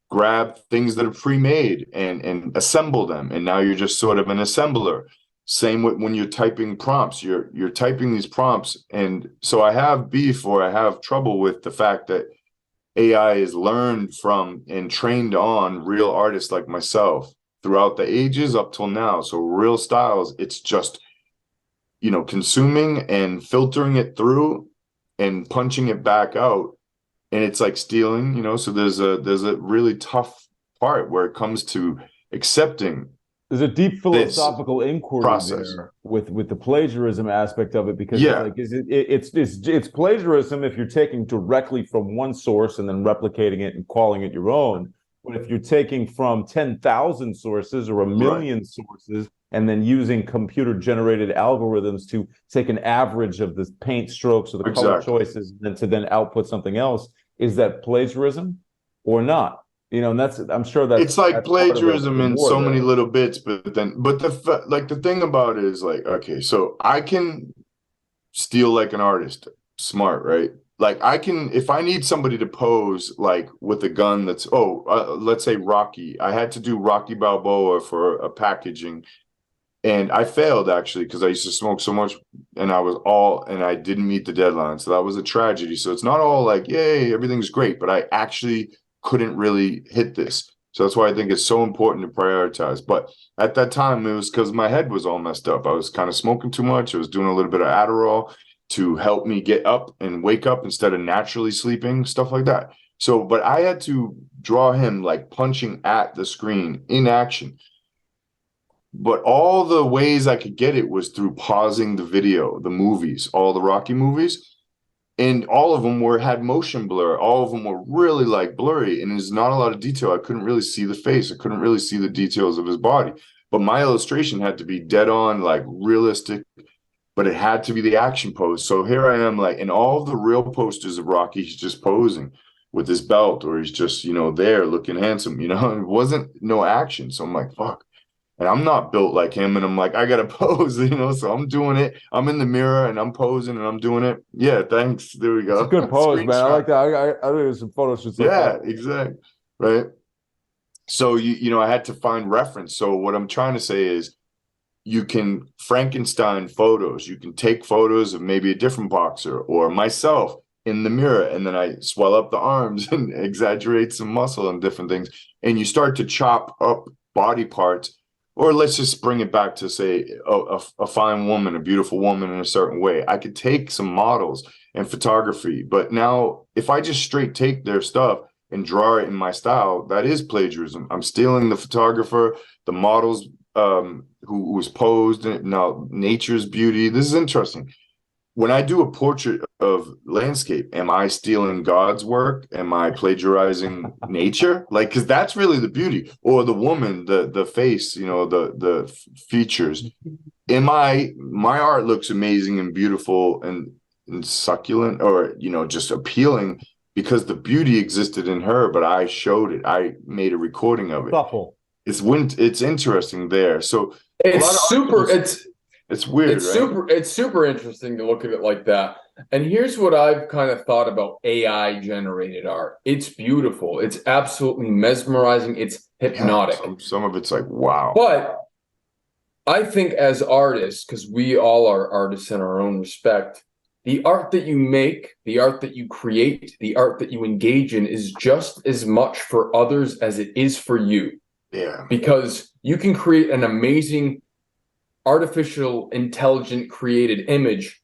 grab things that are pre-made and assemble them, and now you're just sort of an assembler. Same with when you're typing prompts, you're typing these prompts. And so I have beef, or I have trouble with the fact that AI is learned from and trained on real artists like myself throughout the ages up till now. So real styles, it's just, consuming and filtering it through and punching it back out. And it's like stealing, so there's a really tough part where it comes to accepting. There's a deep philosophical inquiry process there with the plagiarism aspect of it, because Yeah. it's plagiarism if you're taking directly from one source and then replicating it and calling it your own. But if you're taking from 10,000 sources or a million sources and then using computer-generated algorithms to take an average of the paint strokes or the color choices and to then output something else, is that plagiarism or not? And I'm sure that's it's like plagiarism in so many there. little bits, but the thing about it is like, okay, so I can steal like an artist, smart, right? Like I can, if I need somebody to pose like with a gun that's, let's say Rocky. I had to do Rocky Balboa for a packaging, and I failed actually because I used to smoke so much, and I didn't meet the deadline, so that was a tragedy. So it's not all like, yay, everything's great, but I actually couldn't really hit this. So that's why I think it's so important to prioritize. But at that time, it was because my head was all messed up. I was kind of smoking too much. I was doing a little bit of Adderall to help me get up and wake up instead of naturally sleeping, stuff like that. So, but I had to draw him like punching at the screen in action. But all the ways I could get it was through pausing the video, the movies, all the Rocky movies. And all of them had motion blur. All of them were really like blurry, and there's not a lot of detail. I couldn't really see the face. I couldn't really see the details of his body. But my illustration had to be dead on, like realistic, but it had to be the action pose. So here I am, like in all of the real posters of Rocky, he's just posing with his belt, or he's just, there looking handsome, it wasn't no action. So I'm like, fuck. And I'm not built like him, and I'm like, I gotta pose, so I'm doing it. I'm in the mirror and I'm posing and I'm doing it. Yeah, thanks. There we go. It's a good pose, man. I like that. I think there's some photos just like that. Yeah, exactly. Right. So I had to find reference. So what I'm trying to say is, you can Frankenstein photos. You can take photos of maybe a different boxer or myself in the mirror, and then I swell up the arms and exaggerate some muscle and different things. And you start to chop up body parts. Or let's just bring it back to, say, a fine woman, a beautiful woman in a certain way. I could take some models and photography, but now if I just straight take their stuff and draw it in my style, that is plagiarism. I'm stealing the photographer, the models who was posed, now nature's beauty. This is interesting. When I do a portrait of landscape, am I stealing God's work? Am I plagiarizing nature? Like, because that's really the beauty. Or the woman, the face, the features. My art looks amazing and beautiful and succulent, or, just appealing because the beauty existed in her, but I showed it. I made a recording of it. Thoughtful. It's interesting there. So it's weird. It's super interesting to look at it like that. And here's what I've kind of thought about AI generated art. It's beautiful. It's absolutely mesmerizing. It's hypnotic. Yeah, some of it's like, wow. But I think as artists, because we all are artists in our own respect, the art that you make, the art that you create, the art that you engage in is just as much for others as it is for you. Yeah. Because you can create an amazing artificial, intelligent, created image,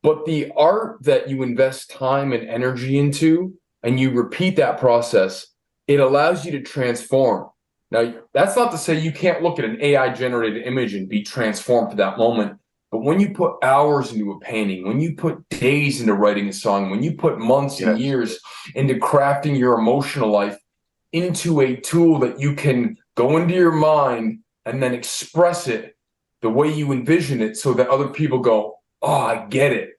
but the art that you invest time and energy into, and you repeat that process, it allows you to transform. Now, that's not to say you can't look at an AI-generated image and be transformed for that moment, but when you put hours into a painting, when you put days into writing a song, when you put months and years into crafting your emotional life into a tool that you can go into your mind and then express it the way you envision it so that other people go, oh, I get it.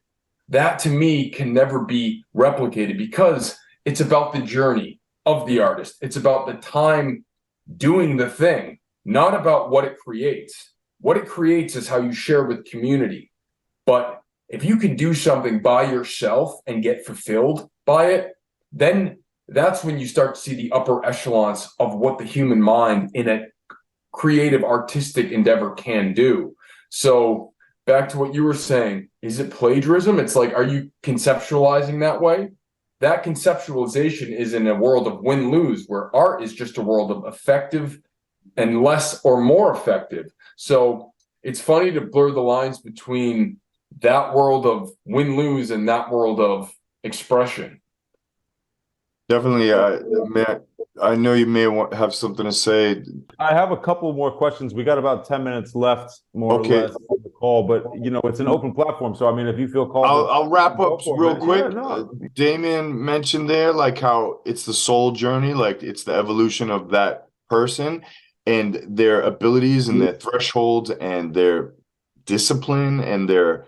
That to me can never be replicated because it's about the journey of the artist. It's about the time doing the thing, not about what it creates. What it creates is how you share with community. But if you can do something by yourself and get fulfilled by it, then that's when you start to see the upper echelons of what the human mind in a creative artistic endeavor can do. So back to what you were saying, is it plagiarism? It's like, are you conceptualizing that way? That conceptualization is in a world of win-lose, where art is just a world of effective and less or more effective. So it's funny to blur the lines between that world of win-lose and that world of expression. Definitely. Matt, I know you may have something to say. I have a couple more questions. We got about 10 minutes left, more or Okay. less, on the call, but it's an open platform. So, I mean, if you feel called I'll wrap up real quick. Yeah, no. Damien mentioned there, like, how it's the soul journey, like it's the evolution of that person and their abilities and their thresholds and their discipline and their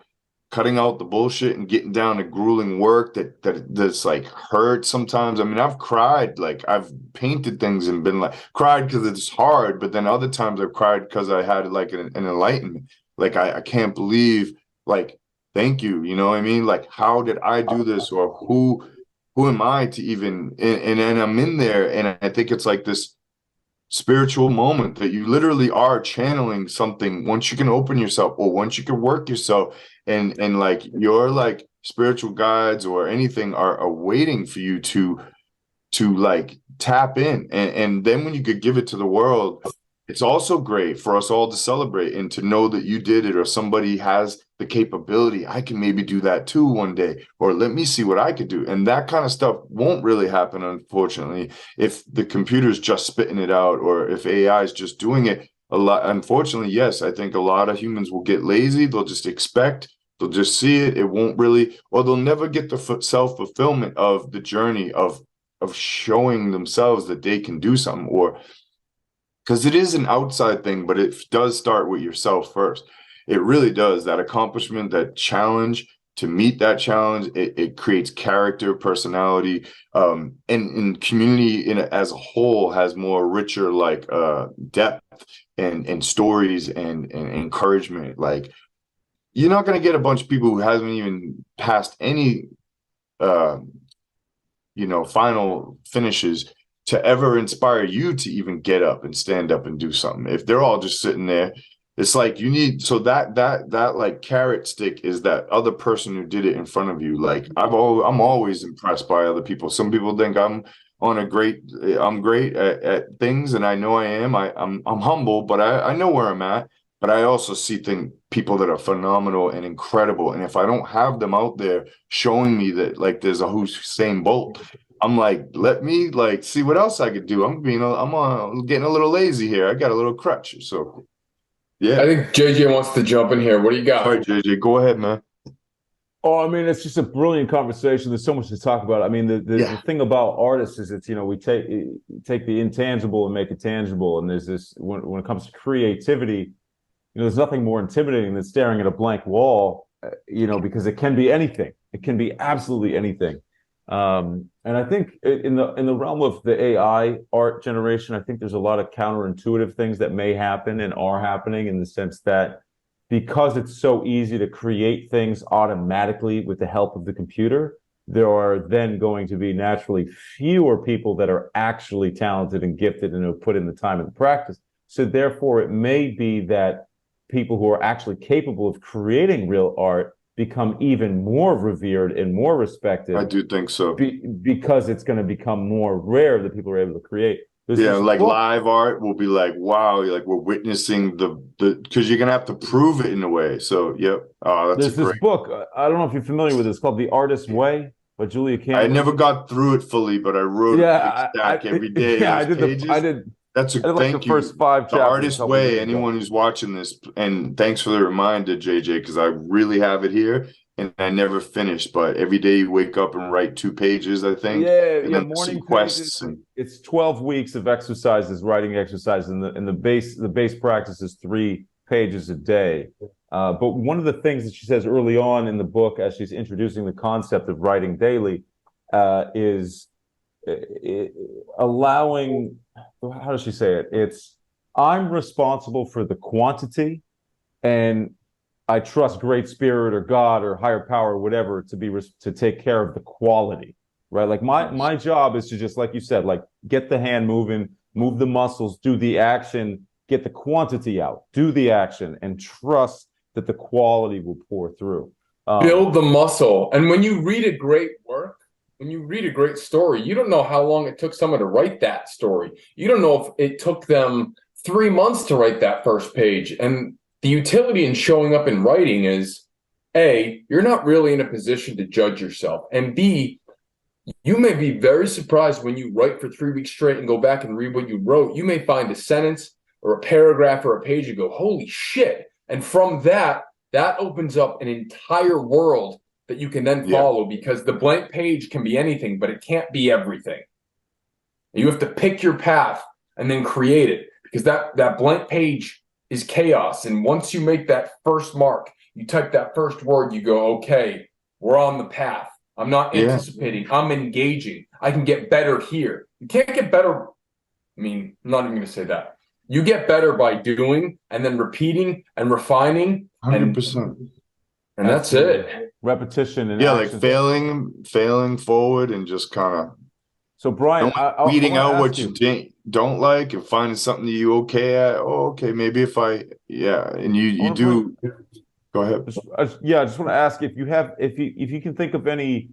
cutting out the bullshit and getting down to grueling work that's like hurt sometimes. I mean, I've cried, like I've painted things and been like cried because it's hard, but then other times I've cried because I had like an enlightenment. Like I can't believe, like, thank you, you know what I mean? Like, how did I do this? Or who am I to even, and I'm in there, and I think it's like this spiritual moment that you literally are channeling something once you can open yourself, or once you can work yourself, and like your like spiritual guides or anything are waiting for you to like tap in, and then when you could give it to the world, it's also great for us all to celebrate and to know that you did it, or somebody has the capability. I can maybe do that too one day, or let me see what I could do. And that kind of stuff won't really happen, unfortunately, if the computer's just spitting it out, or if AI is just doing it a lot. Unfortunately, yes, I think a lot of humans will get lazy. They'll just expect, they'll just see it. It won't really, or they'll never get the self-fulfillment of the journey of showing themselves that they can do something, or because it is an outside thing, but it does start with yourself first. It really does. That accomplishment, that challenge, to meet that challenge, it creates character, personality, and community as a whole has more richer like depth and stories and encouragement. Like, you're not going to get a bunch of people who haven't even passed any final finishes to ever inspire you to even get up and stand up and do something. If they're all just sitting there, it's like you need, so that like carrot stick is that other person who did it in front of you. Like I'm always impressed by other people. Some people think I'm great at things, and I know I am. I'm humble, but I know where I'm at. But I also see people that are phenomenal and incredible. And if I don't have them out there showing me that, like, there's a Usain Bolt, I'm like, let me like see what else I could do. I'm getting a little lazy here. I got a little crutch. So yeah. I think JJ wants to jump in here. What do you got? All right, JJ, go ahead, man. Oh, I mean, it's just a brilliant conversation. There's so much to talk about. I mean, the thing about artists is it's, we take the intangible and make it tangible. And there's this, when it comes to creativity, there's nothing more intimidating than staring at a blank wall, because it can be anything. It can be absolutely anything. And I think in the realm of the AI art generation, I think there's a lot of counterintuitive things that may happen and are happening, in the sense that because it's so easy to create things automatically with the help of the computer, there are then going to be naturally fewer people that are actually talented and gifted and have put in the time and the practice. So therefore, it may be that people who are actually capable of creating real art become even more revered and more respected. I do think so. Because it's going to become more rare that people are able to create. Live art will be like, wow, like we're witnessing the because you're gonna have to prove it in a way. So yep. There's this book. I don't know if you're familiar with it. It's called The Artist's Way by Julia Campbell. I never got through it fully, but I wrote a stack every day. Yeah, I did. That's a thank you. First 5 chapters. The Artist's Way. Anyone who's watching this, and thanks for the reminder, JJ, because I really have it here. And I never finished, but every day you wake up and write 2 pages, I think. Yeah, morning quests. It's 12 weeks of exercises, writing exercises, and the base practice is 3 pages a day. But one of the things that she says early on in the book, as she's introducing the concept of writing daily, is allowing, how does she say it? It's, I'm responsible for the quantity, and I trust great spirit or God or higher power or whatever to take care of the quality. right? Like my job is to just, like you said, like get the hand moving, move the muscles, do the action, get the quantity out, do the action, and trust that the quality will pour through. Build the muscle. And when you read a great work, when you read a great story, you don't know how long it took someone to write that story. You don't know if it took them 3 months to write that first page. And the utility in showing up and writing is, A, you're not really in a position to judge yourself. And B, you may be very surprised when you write for 3 weeks straight and go back and read what you wrote. You may find a sentence or a paragraph or a page and go, holy shit. And from that opens up an entire world that you can then follow, because the blank page can be anything, but it can't be everything. You have to pick your path and then create it, because that blank page is chaos. And once you make that first mark, you type that first word, you go, okay, we're on the path. I'm not anticipating, I'm engaging. I can get better here. You can't get better. I mean, I'm not even going to say that. You get better by doing and then repeating and refining. 100%. And that's it. Repetition and like failing forward and just kind of. So Brian, weeding out what you don't like and finding something that you okay at. Oh, okay, maybe if and you do. Go ahead. I just want to ask if you can think of any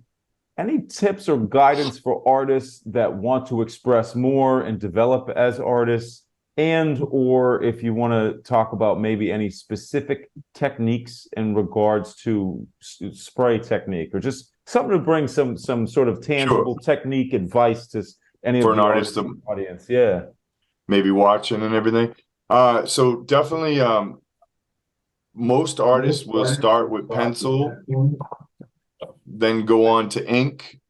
tips or guidance for artists that want to express more and develop as artists, and or if you want to talk about maybe any specific techniques in regards to spray technique, or just something to bring some sort of tangible technique advice to any for of an the artist audience. Maybe watching and everything. So definitely most artists will start with pencil, then go on to ink,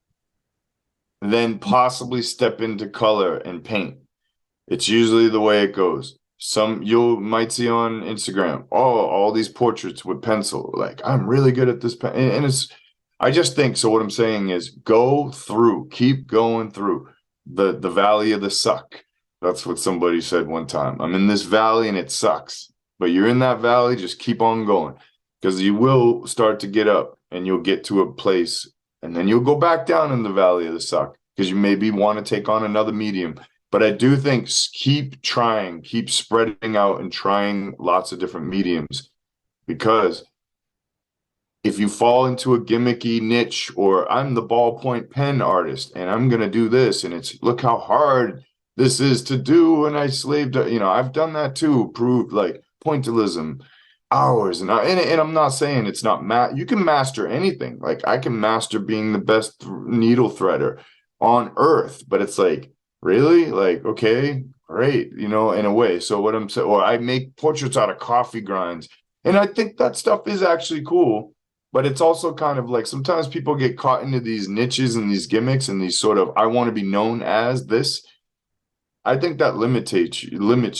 then possibly step into color and paint. It's usually the way it goes. You might see on Instagram, all these portraits with pencil. Like, I'm really good at this pen. And I just think, so what I'm saying is go through, keep going through the valley of the suck. That's what somebody said one time. I'm in this valley and it sucks. But you're in that valley, just keep on going, because you will start to get up and you'll get to a place, and then you'll go back down in the valley of the suck because you maybe want to take on another medium. But I do think keep trying, keep spreading out and trying lots of different mediums, because if you fall into a gimmicky niche, or I'm the ballpoint pen artist and I'm going to do this, and it's look how hard this is to do, and I slaved, I've done that too, proved like pointillism, hours, and I'm not saying it's not you can master anything. Like, I can master being the best needle threader on earth, but it's like, really? Like, okay, great, in a way. So what I'm saying, or I make portraits out of coffee grinds, and I think that stuff is actually cool, but it's also kind of like sometimes people get caught into these niches and these gimmicks and these sort of, I want to be known as this. I think that limits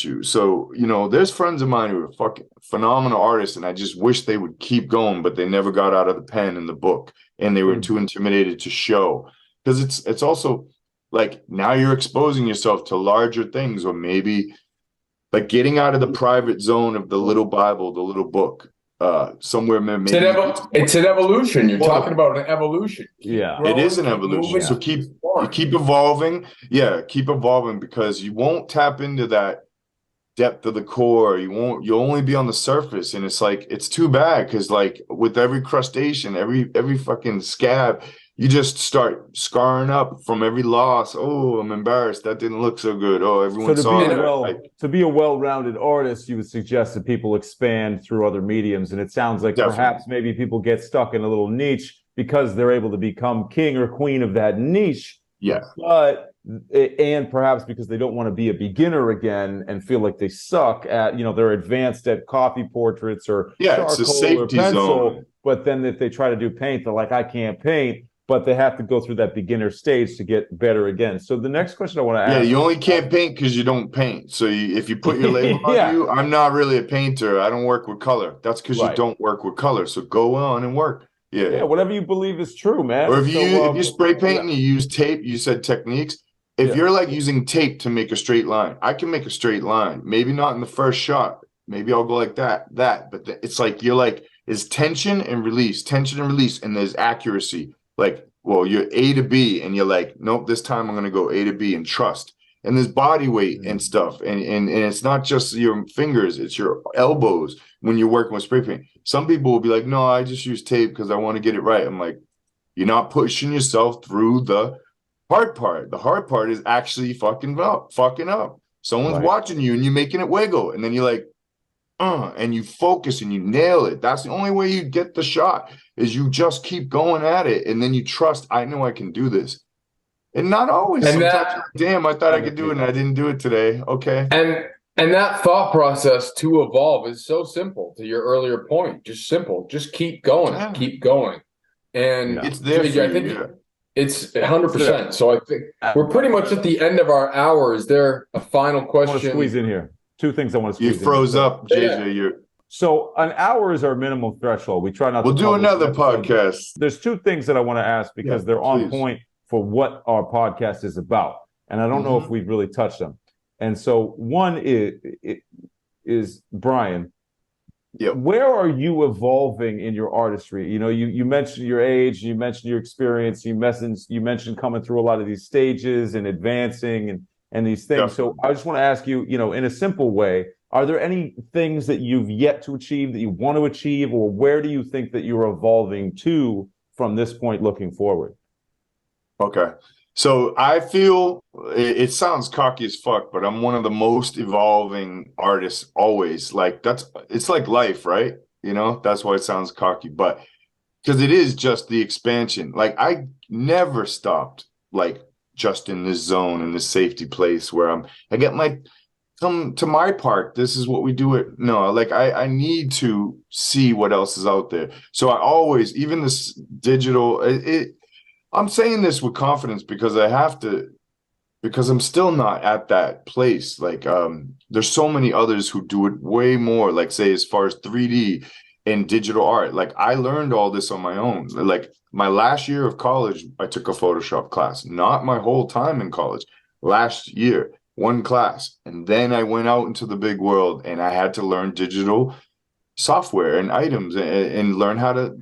you. So, there's friends of mine who are fucking phenomenal artists, and I just wish they would keep going, but they never got out of the pen and the book, and they were too intimidated to show. Because it's also like, now you're exposing yourself to larger things, or maybe like getting out of the private zone of the little Bible, the little book. Somewhere maybe it's an evolution. You're talking about an evolution. It is an evolution. So keep evolving. Keep evolving, because you won't tap into that depth of the core. You'll only be on the surface, and it's like, it's too bad, because like with every crustacean, every fucking scab, you just start scarring up from every loss. Oh, I'm embarrassed. That didn't look so good. Oh, everyone saw it. To be a well-rounded artist, you would suggest that people expand through other mediums. And it sounds like perhaps maybe people get stuck in a little niche because they're able to become king or queen of that niche. Yeah. And perhaps because they don't want to be a beginner again and feel like they suck at, they're advanced at coffee portraits or charcoal it's a safety or pencil. Zone. But then if they try to do paint, they're like, I can't paint. But they have to go through that beginner stage to get better again. So the next question I want to ask. Yeah, you only can't paint because you don't paint. So if you put your label on you, I'm not really a painter. I don't work with color. That's because you don't work with color. So go on and work. Yeah, whatever you believe is true, man. Or if you spray paint and you use tape, you said techniques. If you're like using tape to make a straight line, I can make a straight line. Maybe not in the first shot. Maybe I'll go like that. But it's like, you're like, is tension and release, and there's accuracy. Like well, you're A to B, and you're like, nope, this time I'm going to go A to B and trust. And there's body weight and stuff. And it's not just your fingers, it's your elbows when you're working with spray paint. Some people will be like, no, I just use tape because I want to get it right. I'm like, you're not pushing yourself through the hard part. The hard part is actually fucking up. Someone's watching you and you're making it wiggle. And then you're like, and you focus and you nail it. That's the only way you get the shot, is you just keep going at it. And then you trust, I know I can do this. And not always. And sometimes, damn, I thought I could do it and I didn't do it today. Okay. And that thought process to evolve is so simple, to your earlier point. Just simple. Just keep going. Keep going. And it's there JJ, for I think you, it's 100%. So I think we're pretty much at the end of our hour. Is there a final question? I want to squeeze in here. Two things I want to squeeze in. You froze up, JJ. Yeah. So an hour is our minimum threshold. We try not to. We'll do another podcast. There's two things that I want to ask because they're on point for what our podcast is about. And I don't know if we've really touched them. And so one is Brian, where are you evolving in your artistry? You know, you mentioned your age, you mentioned your experience, you mentioned coming through a lot of these stages and advancing and these things. Yeah. So I just want to ask you, you know, in a simple way, are there any things that you've yet to achieve that you want to achieve, or where do you think that you're evolving to from this point looking forward? Okay. So I feel it sounds cocky as fuck, but I'm one of the most evolving artists always. Like it's like life, right? You know, that's why it sounds cocky, but because it is just the expansion. Like I never stopped, like just in this zone, in this safety place where I get my, come to my park. This is what we do it. No, like I need to see what else is out there. So I always, even this digital, I'm saying this with confidence because I have to, because I'm still not at that place. Like, there's so many others who do it way more, like say, as far as 3D and digital art. Like I learned all this on my own. Like my last year of college, I took a Photoshop class, not my whole time in college. Last year, one class. And then I went out into the big world and I had to learn digital software and items and learn how to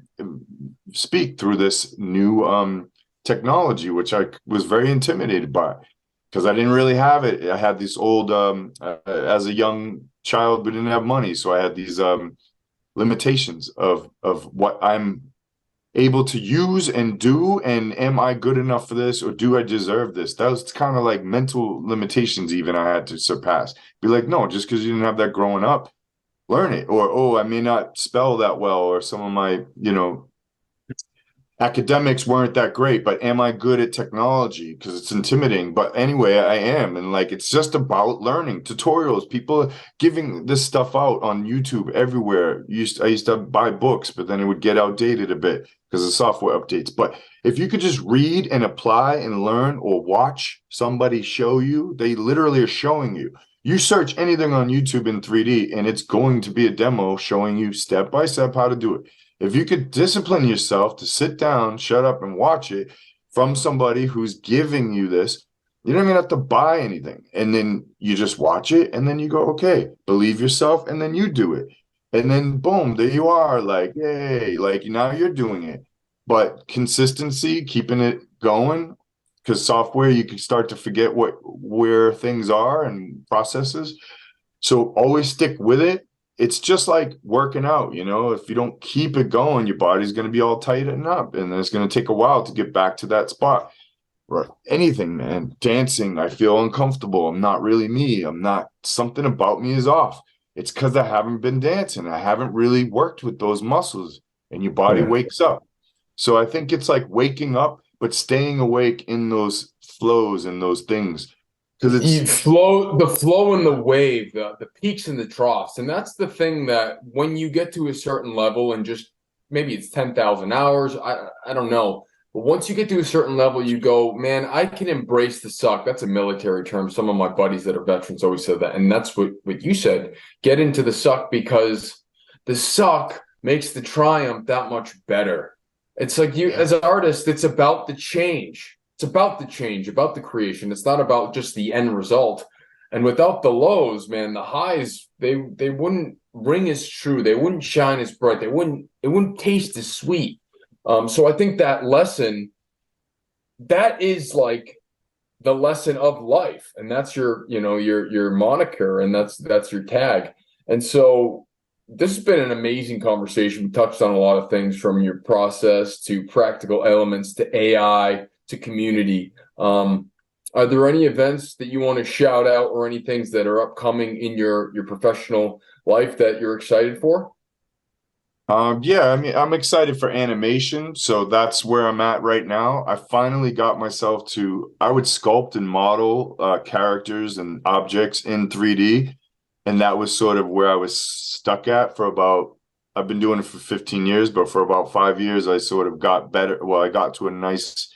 speak through this new technology, which I was very intimidated by because I didn't really have it. I had this old, as a young child, we didn't have money. So I had these limitations of what I'm able to use and do. And am I good enough for this, or do I deserve this? That was kind of like mental limitations even I had to surpass. Be like, no, just because you didn't have that growing up, learn it. Or, oh, I may not spell that well, or some of my, you know, academics weren't that great, but am I good at technology? Because it's intimidating. But anyway, I am. And like, it's just about learning tutorials, people giving this stuff out on YouTube everywhere. I used to buy books, but then it would get outdated a bit because of software updates. But if you could just read and apply and learn, or watch somebody show you, they literally are showing you. You search anything on YouTube in 3D and it's going to be a demo showing you step by step how to do it. If you could discipline yourself to sit down, shut up, and watch it from somebody who's giving you this, you don't even have to buy anything. And then you just watch it, and then you go, okay, believe yourself, and then you do it. And then boom, there you are, like, yay, like now you're doing it. But consistency, keeping it going, because software, you can start to forget where things are and processes. So always stick with it. It's just like working out, you know, if you don't keep it going, your body's going to be all tightened up, and it's going to take a while to get back to that spot. Right. Anything, man. Dancing, I feel uncomfortable. I'm not really me. Something about me is off. It's because I haven't been dancing. I haven't really worked with those muscles, and your body wakes up. So I think it's like waking up, but staying awake in those flows and those things. Because it's the flow and the wave, the peaks and the troughs. And that's the thing that when you get to a certain level, and just maybe it's 10,000 hours, I don't know. But once you get to a certain level, you go, man, I can embrace the suck. That's a military term. Some of my buddies that are veterans always said that. And that's what you said. Get into the suck, because the suck makes the triumph that much better. It's like you, as an artist, it's about the change. It's about the change, about the creation. It's not about just the end result. And without the lows, man, the highs, they wouldn't ring as true. They wouldn't shine as bright. It wouldn't taste as sweet. So I think that lesson that is like the lesson of life, and that's your moniker, and that's your tag. And so this has been an amazing conversation. We touched on a lot of things, from your process to practical elements to AI to community. Are there any events that you want to shout out, or any things that are upcoming in your professional life that you're excited for? Yeah, I mean, I'm excited for animation, so that's where I'm at right now. I finally got myself to, I would sculpt and model characters and objects in 3D, and that was sort of where I was stuck at for about, I've been doing it for 15 years, but for about 5 years, I sort of got better. Well, I got to a nice,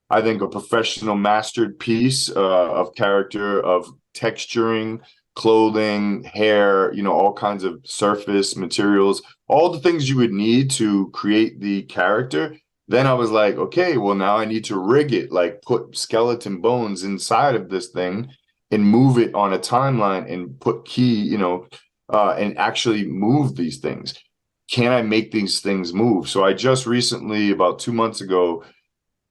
I think, a professional mastered piece of character, of texturing, clothing, hair, all kinds of surface materials, all the things you would need to create the character. Then I was like, okay, well, now I need to rig it, like put skeleton bones inside of this thing and move it on a timeline and put and actually move these things. Can I make these things move? So I just recently, about 2 months ago,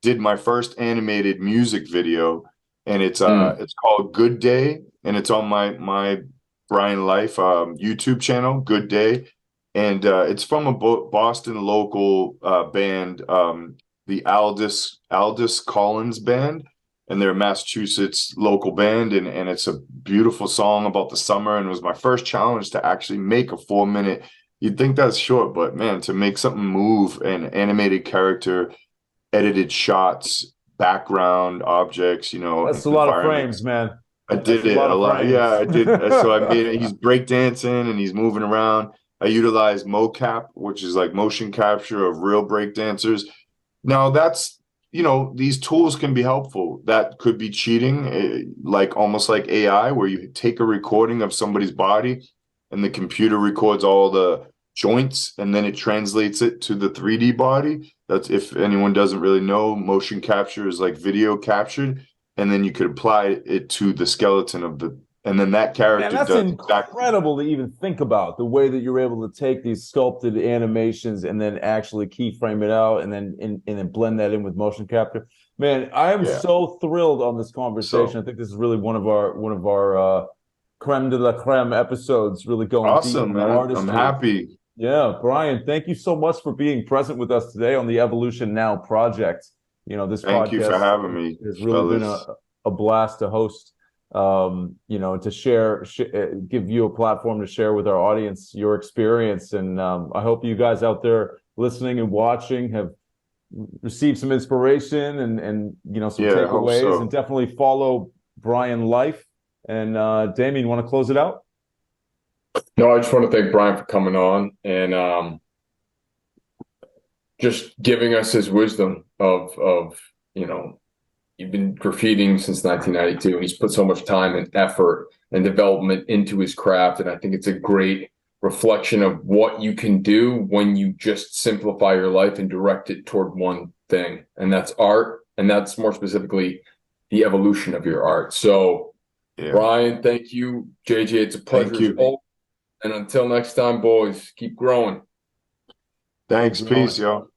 did my first animated music video, and it's called Good Day, and it's on my Brian Life YouTube channel, Good Day, and it's from a Boston local band, the Aldous Collins Band, and they're a Massachusetts local band, and it's a beautiful song about the summer, and it was my first challenge to actually make a 4 minute. You'd think that's short, but man, to make something move, an animated character, edited shots, background objects, That's a lot of frames, man. I That's did a it lot a of lot. frames. Yeah, I did. So I made it. He's breakdancing and he's moving around. I utilized mocap, which is like motion capture of real breakdancers. Now that's, these tools can be helpful. That could be cheating, like almost like AI, where you take a recording of somebody's body and the computer records all the joints and then it translates it to the 3D body. That's, if anyone doesn't really know, motion capture is like video captured, and then you could apply it to the skeleton and then that Man, character that's does exactly. incredible to even think about, the way that you're able to take these sculpted animations and then actually keyframe it out and then blend that in with motion capture. Man, I am Yeah. so thrilled on this conversation. So I think this is really one of our creme de la creme episodes, really going deep awesome, in the man. I'm artistry. happy. Yeah, Brian, thank you so much for being present with us today on the Evolution Now project. This Thank you for podcast having me, has really been fellas. a blast to host, to give you a platform to share with our audience your experience. And I hope you guys out there listening and watching have received some inspiration and some Yeah, I hope takeaways, so. and definitely follow Brian Life. And Damien, you want to close it out? No, I just want to thank Brian for coming on and just giving us his wisdom of you've been graffitiing since 1992, and he's put so much time and effort and development into his craft. And I think it's a great reflection of what you can do when you just simplify your life and direct it toward one thing, and that's art, and that's more specifically the evolution of your art. So, Yeah. Brian, thank you. JJ, it's a pleasure. Thank you. And until next time, boys, keep growing. Thanks. Peace, y'all.